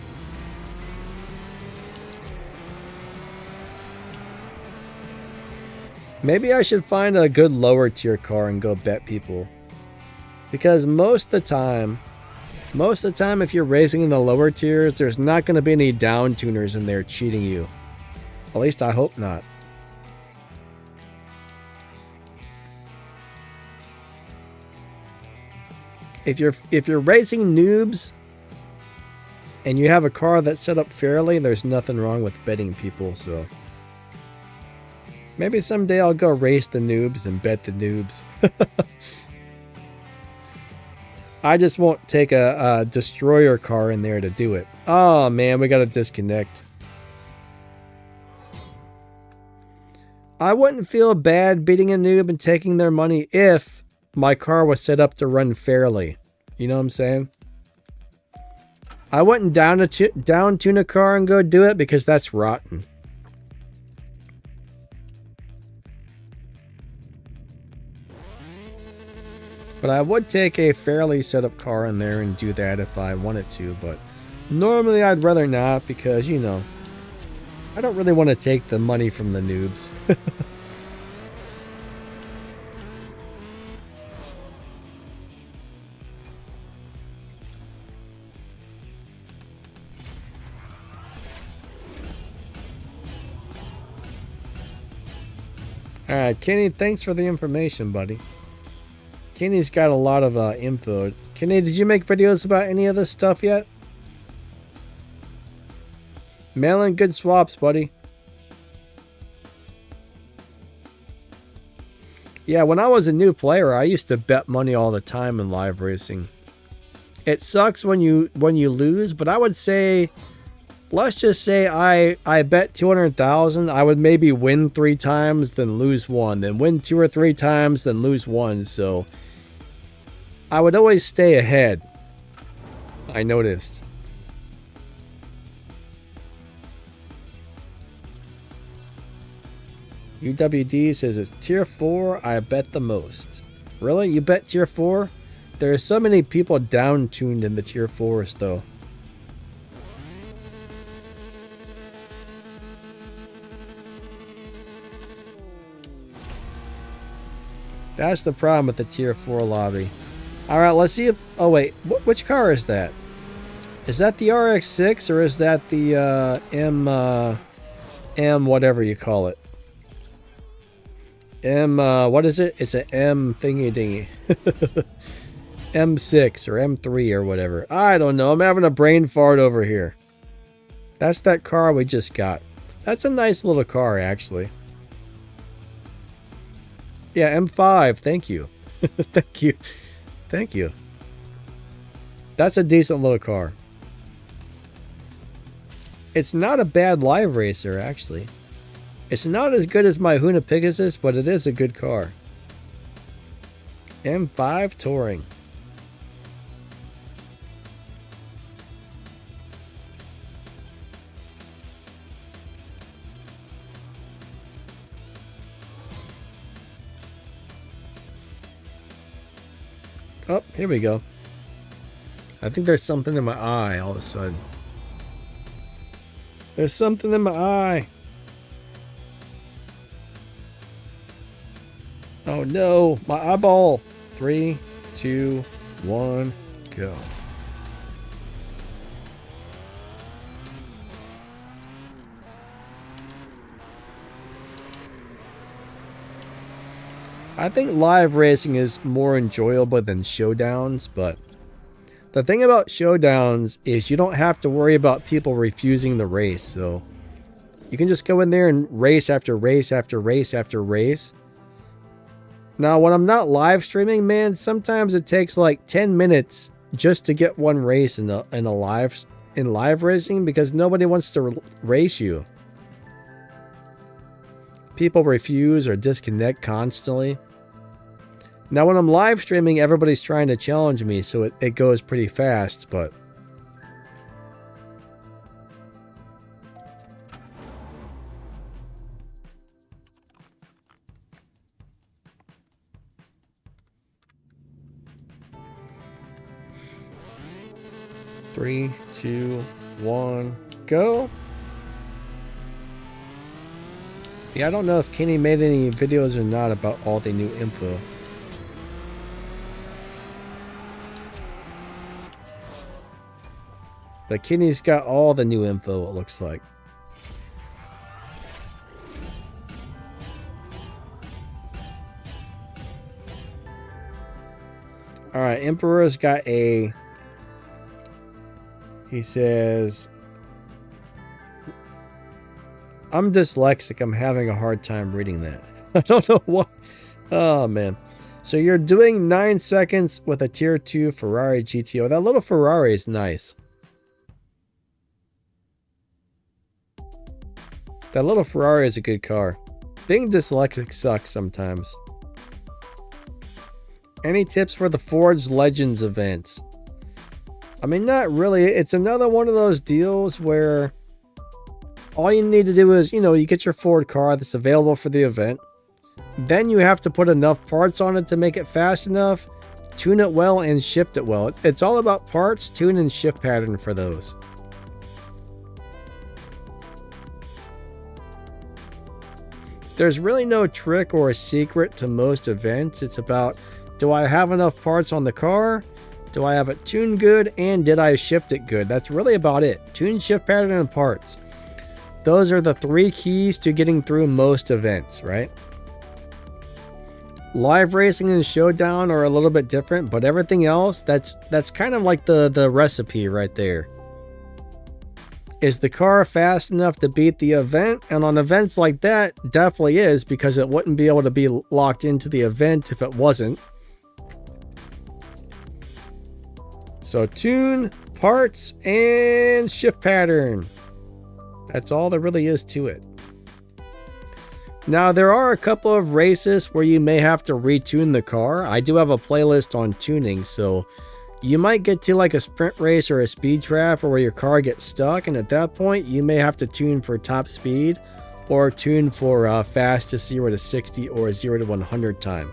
maybe I should find a good lower tier car and go bet people. Because most of the time if you're racing in the lower tiers, there's not going to be any down tuners in there cheating you. At least I hope not. If you're racing noobs and you have a car that's set up fairly, there's nothing wrong with betting people, so maybe someday I'll go race the noobs and bet the noobs. I just won't take a destroyer car in there to do it. Oh man, we gotta disconnect. I wouldn't feel bad beating a noob and taking their money if my car was set up to run fairly. You know what I'm saying? I wouldn't down tune a car and go do it because that's rotten. But I would take a fairly set up car in there and do that if I wanted to, but normally I'd rather not because, you know, I don't really want to take the money from the noobs. Alright, Kenny, thanks for the information, buddy. Kenny's got a lot of info. Kenny, did you make videos about any of this stuff yet? Melon, good swaps, buddy. Yeah, when I was a new player, I used to bet money all the time in live racing. It sucks when you lose, but I would say, let's just say I bet 200,000. I would maybe win 3 times, then lose 1, then win 2 or 3 times, then lose 1. So I would always stay ahead, I noticed. UWD says it's tier 4, I bet the most. Really? You bet tier 4? There are so many people down tuned in the tier 4s though. That's the problem with the tier 4 lobby. Alright, let's see if... Oh wait, which car is that? Is that the RX-6 or is that the M whatever you call it? What is it? It's an M thingy dingy. M6 or M3 or whatever. I don't know. I'm having a brain fart over here. That's that car we just got. That's a nice little car, actually. Yeah, M5. Thank you. Thank you. Thank you. That's a decent little car. It's not a bad live racer, actually. It's not as good as my Huna Pegasus, but it is a good car. M5 Touring. Oh, here we go. I think there's something in my eye all of a sudden. There's something in my eye. Oh no, my eyeball. 3, 2, 1, go. I think live racing is more enjoyable than showdowns, but the thing about showdowns is you don't have to worry about people refusing the race, so you can just go in there and race after race after race after race. Now, when I'm not live streaming, man, sometimes it takes like 10 minutes just to get one race in live racing because nobody wants to race you. People refuse or disconnect constantly. Now, when I'm live streaming, everybody's trying to challenge me, so it goes pretty fast, but... Three, 2, 1, go. Yeah, I don't know if Kenny made any videos or not about all the new info. But Kenny's got all the new info, it looks like. Alright, Emperor's got a... He says... I'm dyslexic. I'm having a hard time reading that. I don't know what. Oh, man. So you're doing 9 seconds with a Tier 2 Ferrari GTO. That little Ferrari is nice. That little Ferrari is a good car. Being dyslexic sucks sometimes. Any tips for the Forge Legends events? I mean, not really. It's another one of those deals where all you need to do is, you get your Ford car that's available for the event. Then you have to put enough parts on it to make it fast enough, tune it well, and shift it well. It's all about parts, tune, and shift pattern for those. There's really no trick or a secret to most events. It's about, do I have enough parts on the car? Do I have it tuned good? And did I shift it good? That's really about it. Tune, shift pattern, and parts. Those are the 3 keys to getting through most events, right? Live racing and showdown are a little bit different, but everything else, that's kind of like the recipe right there. Is the car fast enough to beat the event? And on events like that, definitely is, because it wouldn't be able to be locked into the event if it wasn't. So tune, parts, and shift pattern. That's all there really is to it. Now, there are a couple of races where you may have to retune the car. I do have a playlist on tuning, so you might get to like a sprint race or a speed trap where your car gets stuck, and at that point, you may have to tune for top speed or tune for fast to 0 to 60 or 0 to 100 time.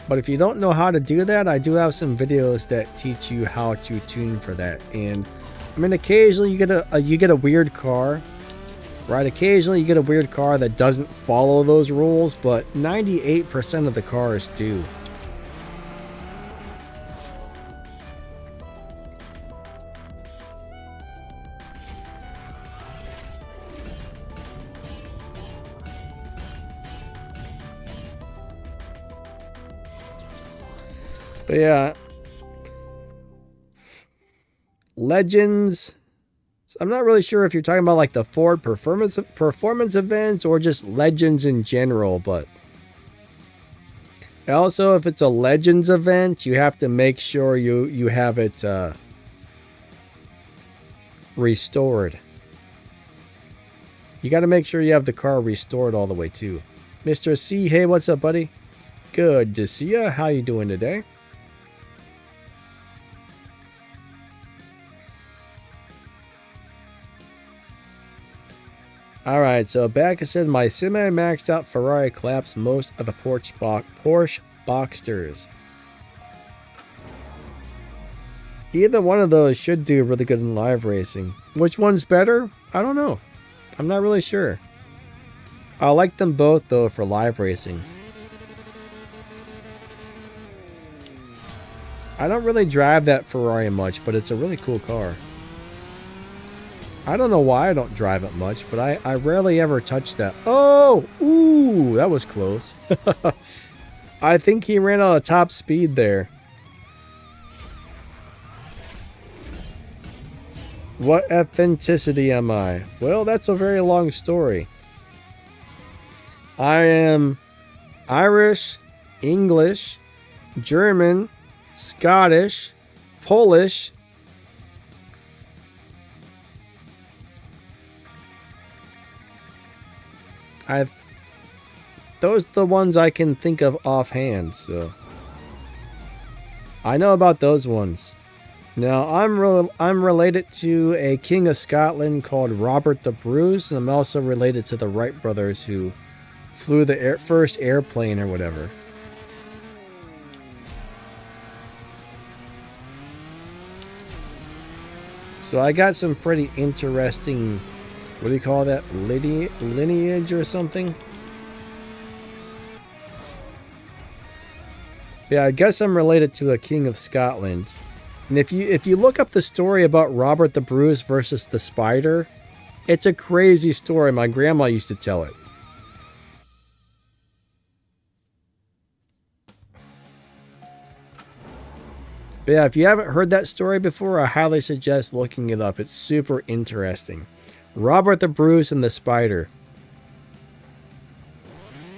But if you don't know how to do that, I do have some videos that teach you how to tune for that. And I mean, occasionally you get a weird car, right? Occasionally you get a weird car that doesn't follow those rules, but 98% of the cars do. But yeah, Legends. I'm not really sure if you're talking about like the Ford performance events or just Legends in general, but also if it's a Legends event, you have to make sure you have it restored. You got to make sure you have the car restored all the way too. Mr. C, hey, what's up, buddy? Good to see ya. How you doing today? Alright, so back it said my semi-maxed out Ferrari collapsed most of the Porsche Boxsters. Either one of those should do really good in live racing. Which one's better? I don't know. I'm not really sure. I like them both though for live racing. I don't really drive that Ferrari much, but it's a really cool car. I don't know why I don't drive it much, but I rarely ever touch that. Oh! Ooh! That was close. I think he ran out of top speed there. What ethnicity am I? Well, that's a very long story. I am Irish, English, German, Scottish, Polish, those are the ones I can think of offhand, so I know about those ones. Now, I'm related to a king of Scotland called Robert the Bruce, and I'm also related to the Wright brothers who flew the first airplane or whatever. So I got some pretty interesting, what do you call that, lineage or something? Yeah, I guess I'm related to a king of Scotland. And if you look up the story about Robert the Bruce versus the Spider, it's a crazy story. My grandma used to tell it. But yeah, if you haven't heard that story before, I highly suggest looking it up. It's super interesting. Robert the Bruce and the Spider.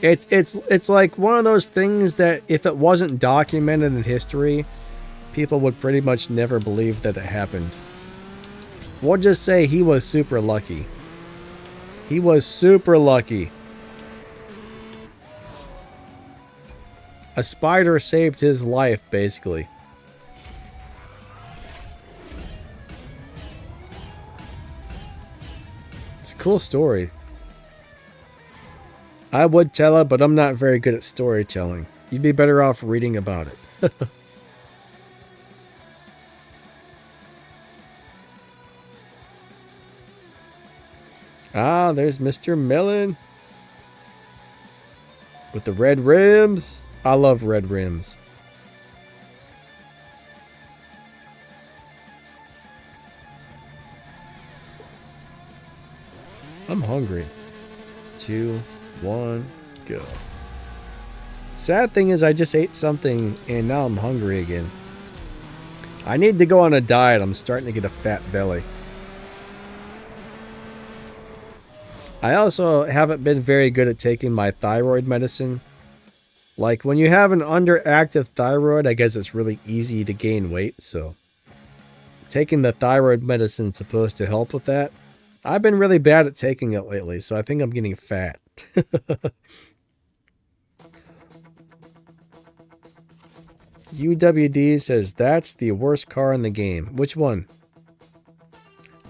It's like one of those things that if it wasn't documented in history, people would pretty much never believe that it happened. We'll just say he was super lucky. He was super lucky. A spider saved his life, basically. It's a cool story. I would tell it, but I'm not very good at storytelling. You'd be better off reading about it. Ah, there's Mr. Melon. With the red rims. I love red rims. I'm hungry. 2, 1, go. Sad thing is I just ate something and now I'm hungry again. I need to go on a diet. I'm starting to get a fat belly. I also haven't been very good at taking my thyroid medicine. Like when you have an underactive thyroid, I guess it's really easy to gain weight, so taking the thyroid medicine is supposed to help with that. I've been really bad at taking it lately, so I think I'm getting fat. UWD says that's the worst car in the game. Which one?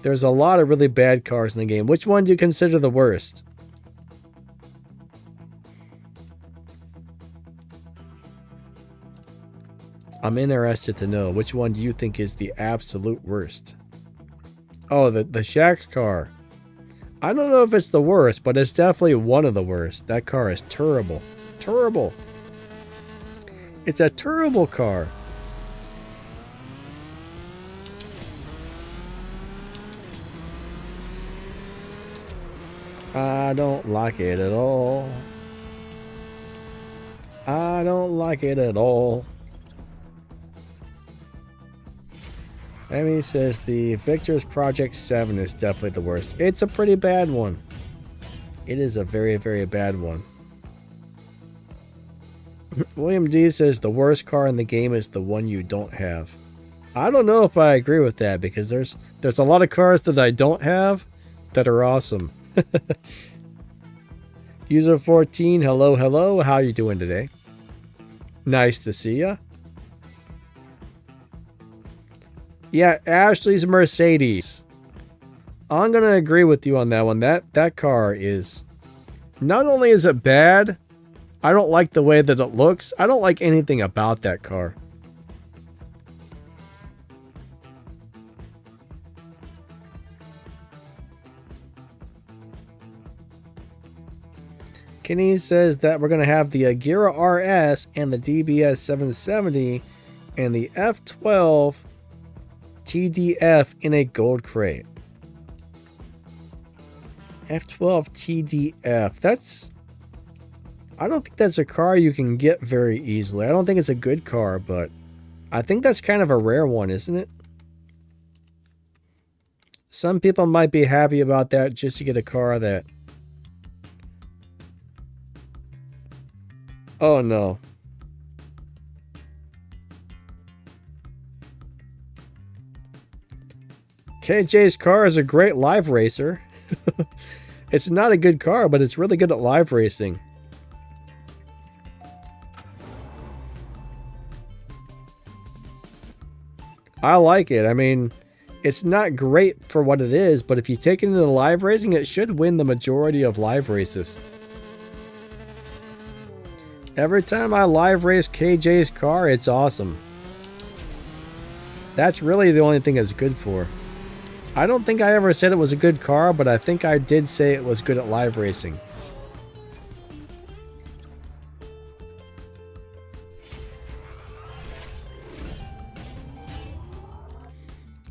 There's a lot of really bad cars in the game. Which one do you consider the worst? I'm interested to know. Which one do you think is the absolute worst? Oh, the Shaq's car. I don't know if it's the worst, but it's definitely one of the worst. That car is terrible. Terrible. It's a terrible car. I don't like it at all. I don't like it at all. Emmy says the Victor's Project 7 is definitely the worst. It's a pretty bad one. It is a very, very bad one. William D says the worst car in the game is the one you don't have. I don't know if I agree with that because there's a lot of cars that I don't have that are awesome. User 14, hello, hello. How you doing today? Nice to see ya. Yeah, Ashley's Mercedes. I'm going to agree with you on that one. That car is... Not only is it bad, I don't like the way that it looks. I don't like anything about that car. Kenny says that we're going to have the Agera RS and the DBS 770 and the F12 TDF in a gold crate. F12 TDF. That's... I don't think that's a car you can get very easily. I don't think it's a good car, but I think that's kind of a rare one, isn't it? Some people might be happy about that just to get a car that... Oh no. KJ's car is a great live racer. It's not a good car, but it's really good at live racing. I like it. I mean, it's not great for what it is, but if you take it into live racing, it should win the majority of live races. Every time I live race KJ's car, it's awesome. That's really the only thing it's good for. I don't think I ever said it was a good car, but I think I did say it was good at live racing.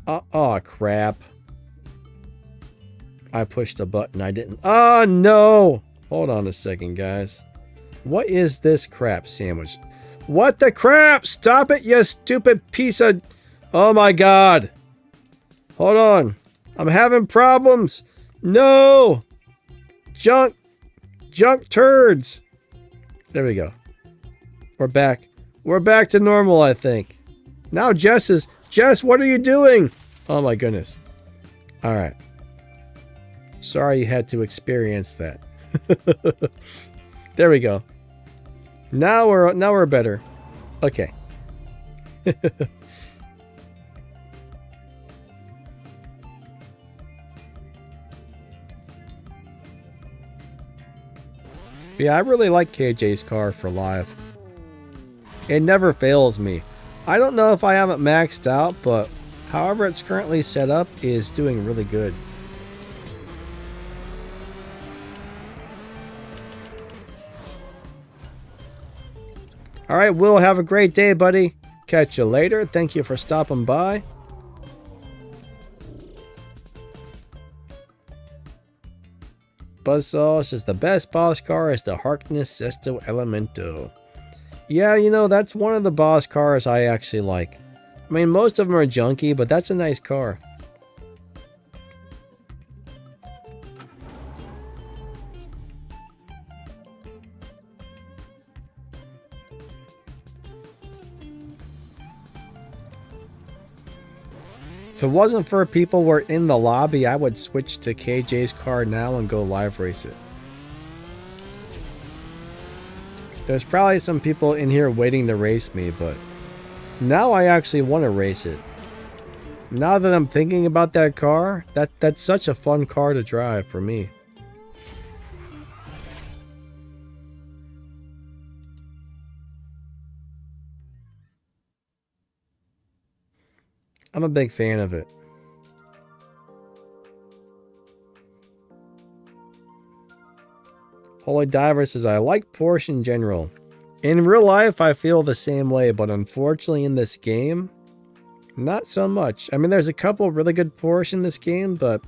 Oh, crap. I pushed a button I didn't. Oh, no! Hold on a second, guys. What is this crap sandwich? What the crap? Stop it, you stupid piece of... Oh, my God. Hold on. I'm having problems. No! Junk turds. There we go. We're back. We're back to normal, I think. Now Jess, what are you doing? Oh my goodness. All right. Sorry you had to experience that. There we go. Now we're better. Okay. Yeah, I really like KJ's car for live. It never fails me. I don't know if I have it maxed out, but however it's currently set up is doing really good. Alright, Will, have a great day, buddy. Catch you later. Thank you for stopping by. Buzzsaw says the best boss car is the Harkness Sesto Elemento. Yeah, you know, that's one of the boss cars I actually like. I mean, most of them are junky, but that's a nice car. If it wasn't for people who were in the lobby, I would switch to KJ's car now and go live race it. There's probably some people in here waiting to race me, but now I actually want to race it. Now that I'm thinking about that car, that's such a fun car to drive for me. I'm a big fan of it. Holy Diver says, I like Porsche in general. In real life, I feel the same way, but unfortunately in this game, not so much. I mean, there's a couple really good Porsche in this game, but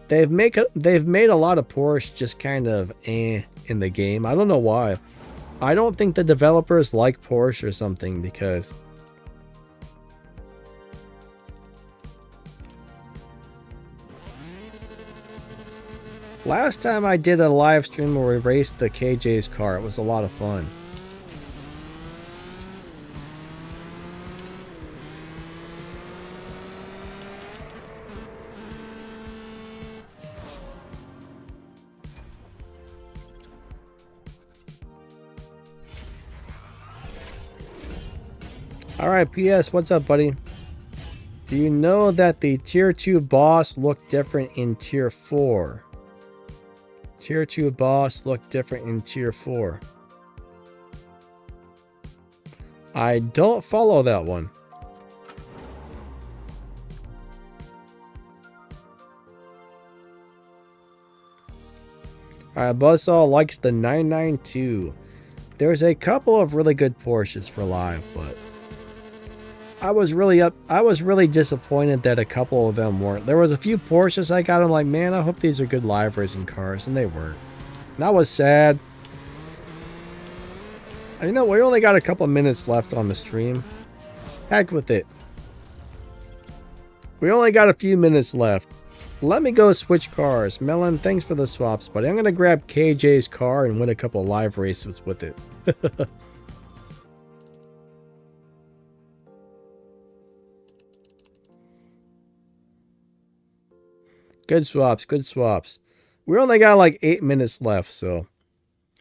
they've made a lot of Porsche just kind of in the game. I don't know why. I don't think the developers like Porsche or something, because last time I did a live stream where we raced the KJ's car, it was a lot of fun. Alright, PS, what's up, buddy? Do you know that the Tier 2 boss looked different in Tier 4? Tier 2 boss looked different in Tier 4. I don't follow that one. Alright, Buzzsaw likes the 992. There's a couple of really good Porsches for live, but I was really disappointed that a couple of them weren't. There was a few Porsches I got. I'm like, man, I hope these are good live racing cars, and they weren't. And that was sad. You know, we only got a couple minutes left on the stream. Heck with it. We only got a few minutes left. Let me go switch cars. Melon, thanks for the swaps, buddy. I'm going to grab KJ's car and win a couple live races with it. Good swaps, good swaps. We only got like 8 minutes left, so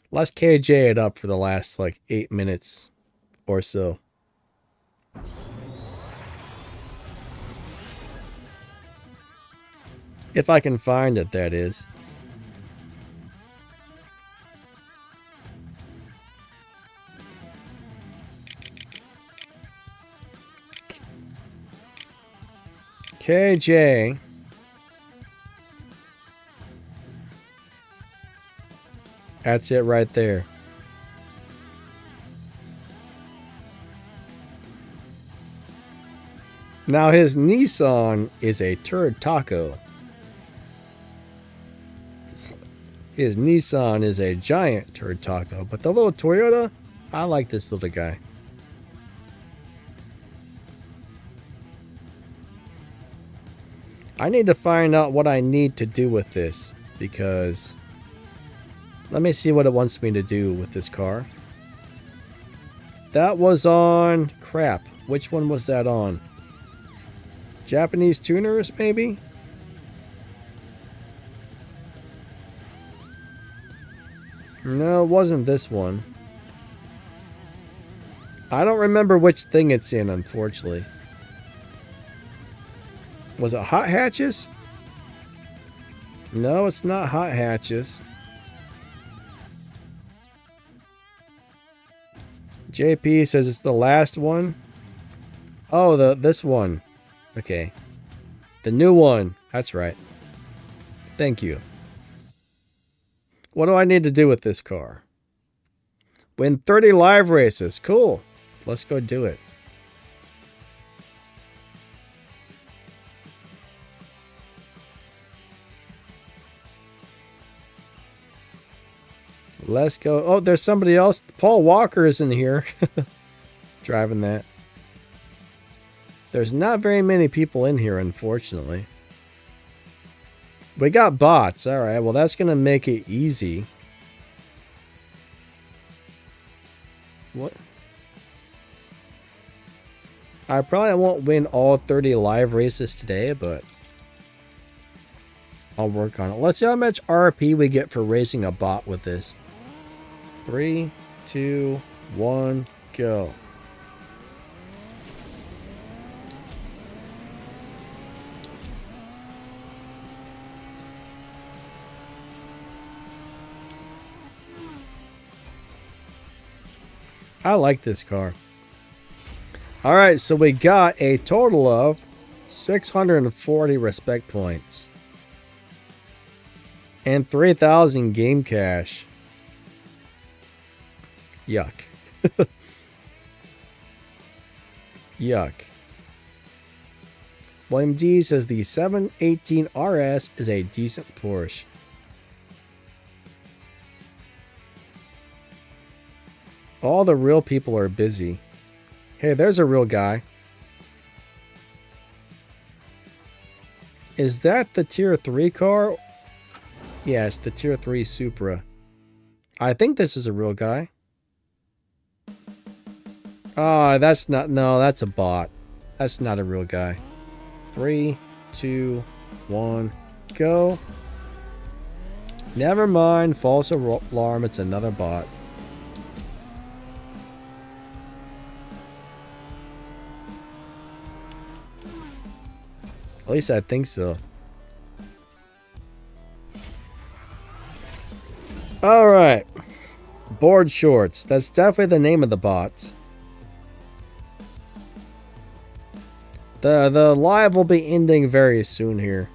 let's KJ it up for the last like 8 minutes or so. If I can find it, that is. KJ. That's it right there. Now his Nissan is a turd taco. His Nissan is a giant turd taco, but the little Toyota, I like this little guy. I need to find out what I need to do with this, because let me see what it wants me to do with this car. That was on, crap, which one was that on? Japanese tuners, maybe? No, it wasn't this one. I don't remember which thing it's in, unfortunately. Was it hot hatches? No, it's not hot hatches. JP says it's the last one. Oh, this one. Okay. The new one. That's right. Thank you. What do I need to do with this car? Win 30 live races. Cool. Let's go do it. Let's go. Oh, there's somebody else. Paul Walker is in here. Driving that. There's not very many people in here, unfortunately. We got bots. Alright, well that's going to make it easy. What? I probably won't win all 30 live races today, but I'll work on it. Let's see how much RP we get for racing a bot with this. 3, 2, 1, go. I like this car. Alright, so we got a total of 640 respect points. And 3,000 game cash. Yuck. Yuck. William D says the 718 RS is a decent Porsche. All the real people are busy. Hey, there's a real guy. Is that the Tier 3 car? Yeah, it's the Tier 3 Supra. I think this is a real guy. Oh, that's not... No, that's a bot. That's not a real guy. 3, 2, 1, go. Never mind. False alarm. It's another bot. At least I think so. Alright. Board shorts. That's definitely the name of the bots. The live will be ending very soon here.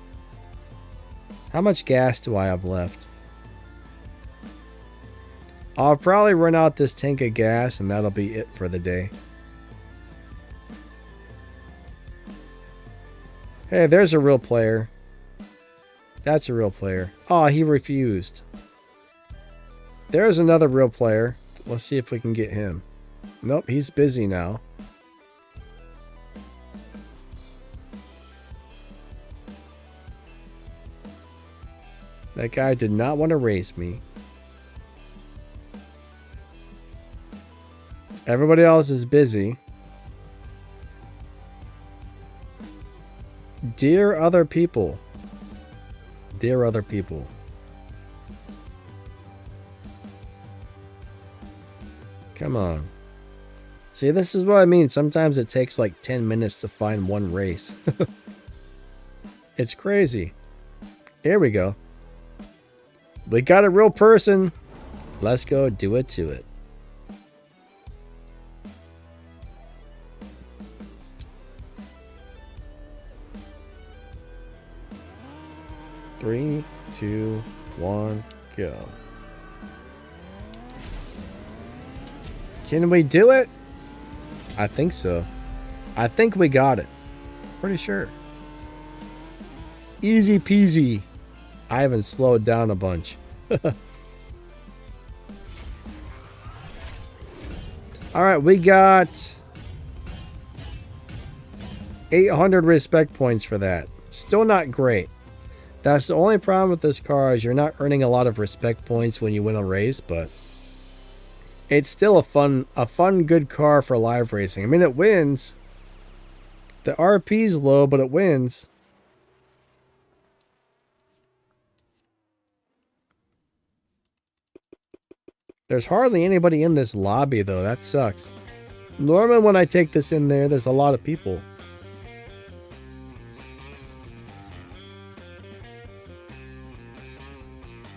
How much gas do I have left? I'll probably run out this tank of gas and that'll be it for the day. Hey, there's a real player. That's a real player. Oh, he refused. There's another real player. Let's see if we can get him. Nope, he's busy now. That guy did not want to race me. Everybody else is busy. Dear other people. Dear other people. Come on. See, this is what I mean. Sometimes it takes like 10 minutes to find one race. It's crazy. Here we go. We got a real person. Let's go do it to it. Three, two, one, go. Can we do it? I think so. I think we got it. Pretty sure. Easy peasy. I haven't slowed down a bunch. Alright, we got 800 respect points for that. Still not great. That's the only problem with this car is you're not earning a lot of respect points when you win a race, but it's still a fun good car for live racing. I mean, it wins. The RP's low, but it wins. There's hardly anybody in this lobby, though. That sucks. Normally, when I take this in there, there's a lot of people.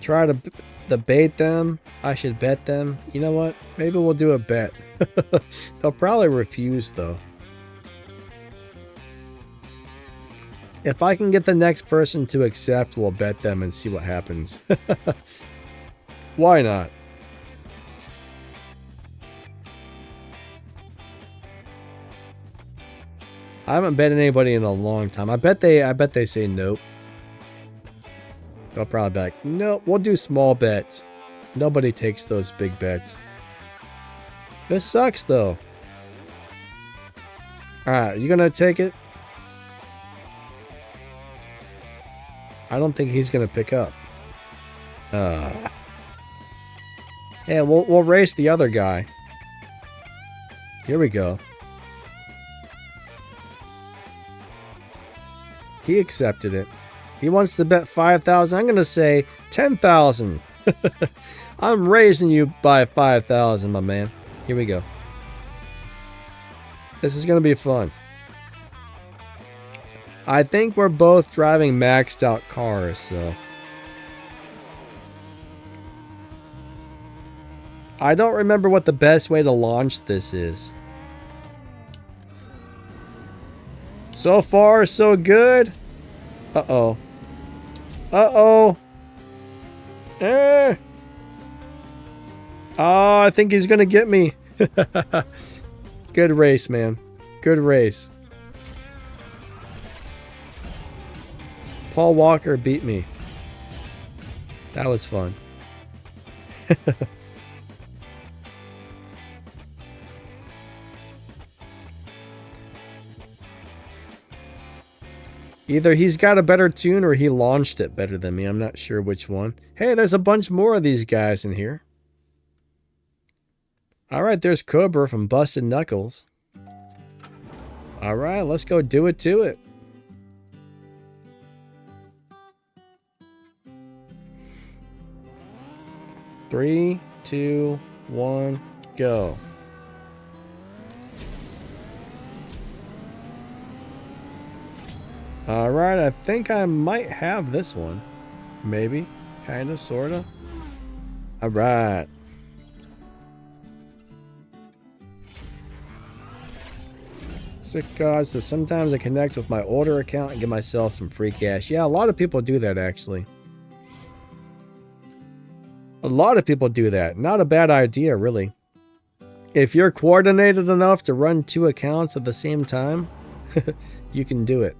Try to bait them. I should bet them. You know what? Maybe we'll do a bet. They'll probably refuse, though. If I can get the next person to accept, we'll bet them and see what happens. Why not? I haven't bet anybody in a long time. I bet they say nope. They'll probably be like, nope, we'll do small bets. Nobody takes those big bets. This sucks though. Alright, you gonna take it? I don't think he's gonna pick up. Yeah, we'll race the other guy. Here we go. He accepted it. He wants to bet 5,000. I'm going to say 10,000. I'm raising you by 5,000, my man. Here we go. This is going to be fun. I think we're both driving maxed out cars, so. I don't remember what the best way to launch this is. So far, so good. Uh-oh. Uh-oh. Oh, I think he's gonna get me. Good race, man. Good race. Paul Walker beat me. That was fun. Either he's got a better tune or he launched it better than me. I'm not sure which one. Hey, there's a bunch more of these guys in here. Alright, there's Cobra from Busted Knuckles. Alright, let's go do it to it. Three, two, one, go. Alright, I think I might have this one. Maybe. Kinda, sorta. Alright. Sick God, so sometimes I connect with my older account and get myself some free cash. Yeah, a lot of people do that actually. A lot of people do that. Not a bad idea, really. If you're coordinated enough to run 2 accounts at the same time, you can do it.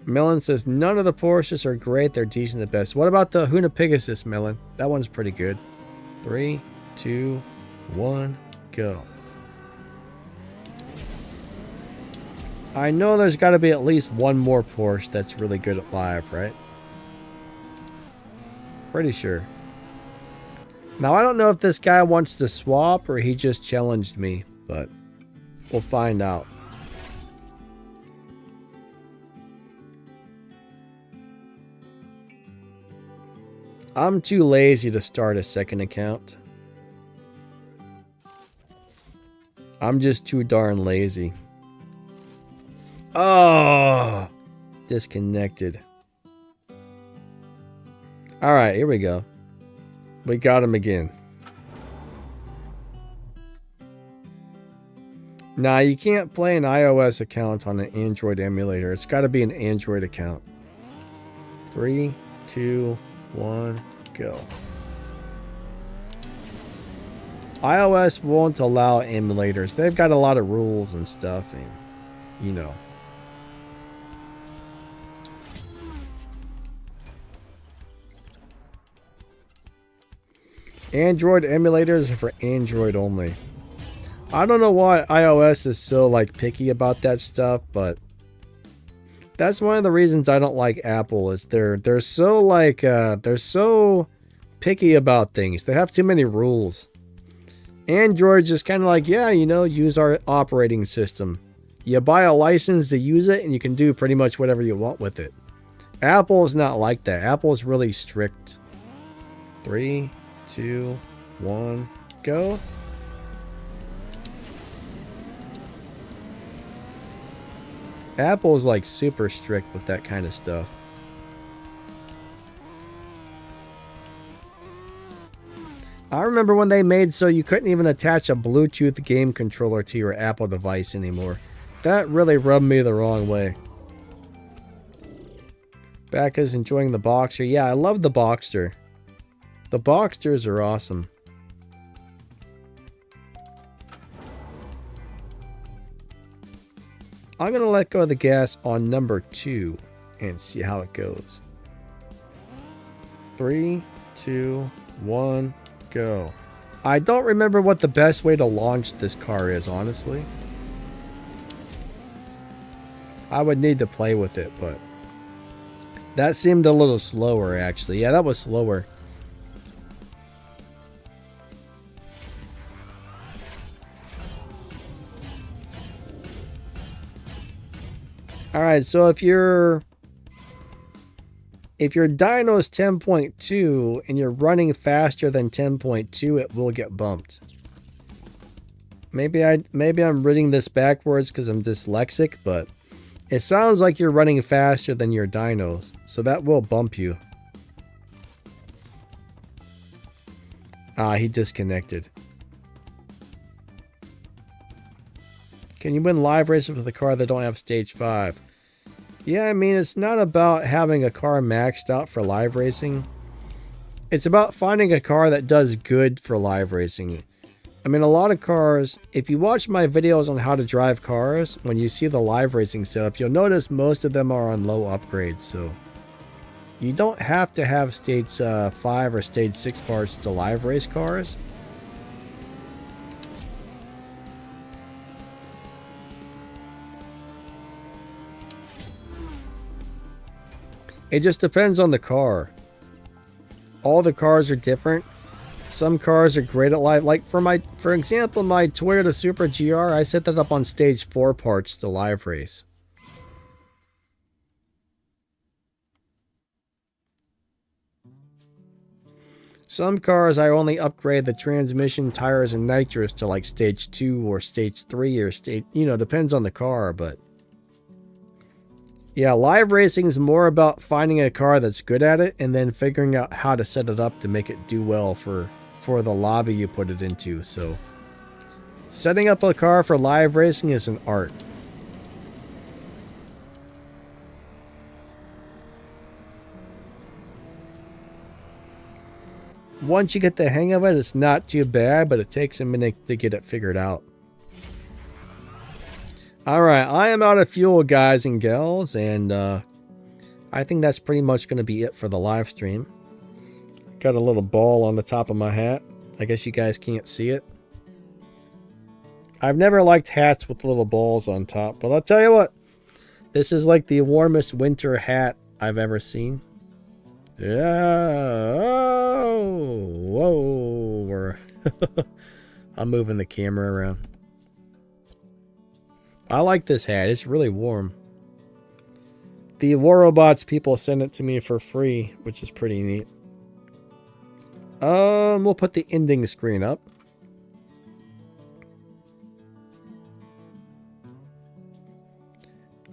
Melon says, none of the Porsches are great. They're decent at best. What about the Huna Pegasus, Melon? That one's pretty good. 3, 2, 1, go. I know there's got to be at least one more Porsche that's really good at live, right? Pretty sure. Now, I don't know if this guy wants to swap or he just challenged me, but we'll find out. I'm too lazy to start a second account. I'm just too darn lazy. Oh! Disconnected. Alright, here we go. We got him again. Nah, you can't play an iOS account on an Android emulator. It's got to be an Android account. 3, 2, 1, go. iOS won't allow emulators. They've got a lot of rules and stuff, and you know. Android emulators are for Android only. I don't know why iOS is so like picky about that stuff, but that's one of the reasons I don't like Apple. Is they're so like they're so picky about things. They have too many rules. Android just kind of like, yeah, you know, use our operating system. You buy a license to use it, and you can do pretty much whatever you want with it. Apple is not like that. Apple is really strict. 3, 2, 1, go. Apple is like super strict with that kind of stuff. I remember when they made so you couldn't even attach a Bluetooth game controller to your Apple device anymore. That really rubbed me the wrong way. Becca's enjoying the Boxster. Yeah, I love the Boxster. The Boxsters are awesome. I'm going to let go of the gas on number 2 and see how it goes. 3, 2, 1, go. I don't remember what the best way to launch this car is, honestly. I would need to play with it, but that seemed a little slower, actually. Yeah, that was slower. Alright, so if your dyno is 10.2 and you're running faster than 10.2, it will get bumped. Maybe I'm reading this backwards because I'm dyslexic, but it sounds like you're running faster than your dynos, so that will bump you. Ah, he disconnected. Can you win live races with a car that don't have stage 5? Yeah, I mean, it's not about having a car maxed out for live racing. It's about finding a car that does good for live racing. I mean, a lot of cars, if you watch my videos on how to drive cars, when you see the live racing setup, you'll notice most of them are on low upgrades, so you don't have to have stage 5 or stage 6 parts to live race cars. It just depends on the car. All the cars are different. Some cars are great at live. Like for example, my Toyota Supra GR, I set that up on stage 4 parts to live race. Some cars I only upgrade the transmission, tires, and nitrous to like stage 2 or stage 3 or stage, depends on the car, but yeah, live racing is more about finding a car that's good at it and then figuring out how to set it up to make it do well for the lobby you put it into. So setting up a car for live racing is an art. Once you get the hang of it, it's not too bad, but it takes a minute to get it figured out. Alright, I am out of fuel, guys and gals, and I think that's pretty much going to be it for the live stream. Got a little ball on the top of my hat. I guess you guys can't see it. I've never liked hats with little balls on top, but I'll tell you what, this is like the warmest winter hat I've ever seen. Yeah. Oh, whoa. I'm moving the camera around. I like this hat. It's really warm. The War Robots people send it to me for free, which is pretty neat. We'll put the ending screen up.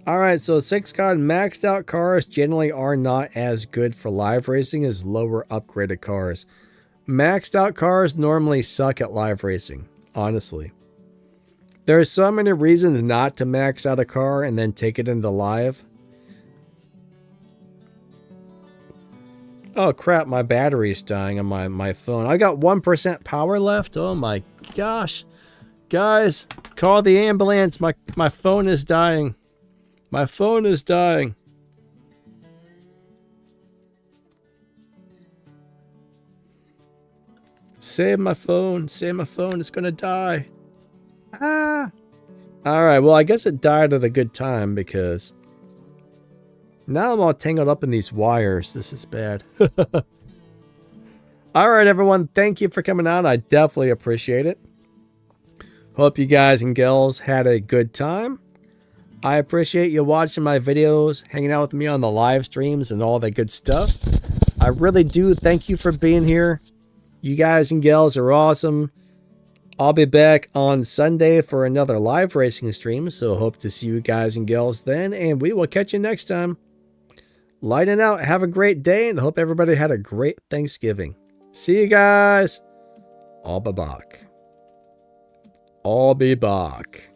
Alright, so 6 God maxed out cars generally are not as good for live racing as lower upgraded cars. Maxed out cars normally suck at live racing, honestly. There are so many reasons not to max out a car and then take it into live. Oh crap, my battery's dying on my phone. I got 1% power left. Oh my gosh. Guys, call the ambulance. My phone is dying. My phone is dying. Save my phone. Save my phone. It's gonna die. Ah. Alright, well, I guess it died at a good time because now I'm all tangled up in these wires. This is bad. Alright, everyone. Thank you for coming out. I definitely appreciate it. Hope you guys and gals had a good time. I appreciate you watching my videos, hanging out with me on the live streams and all that good stuff. I really do thank you for being here. You guys and gals are awesome. I'll be back on Sunday for another live racing stream, so hope to see you guys and gals then, and we will catch you next time. Lighting out, have a great day, and hope everybody had a great Thanksgiving. See you guys. I'll be back. I'll be back.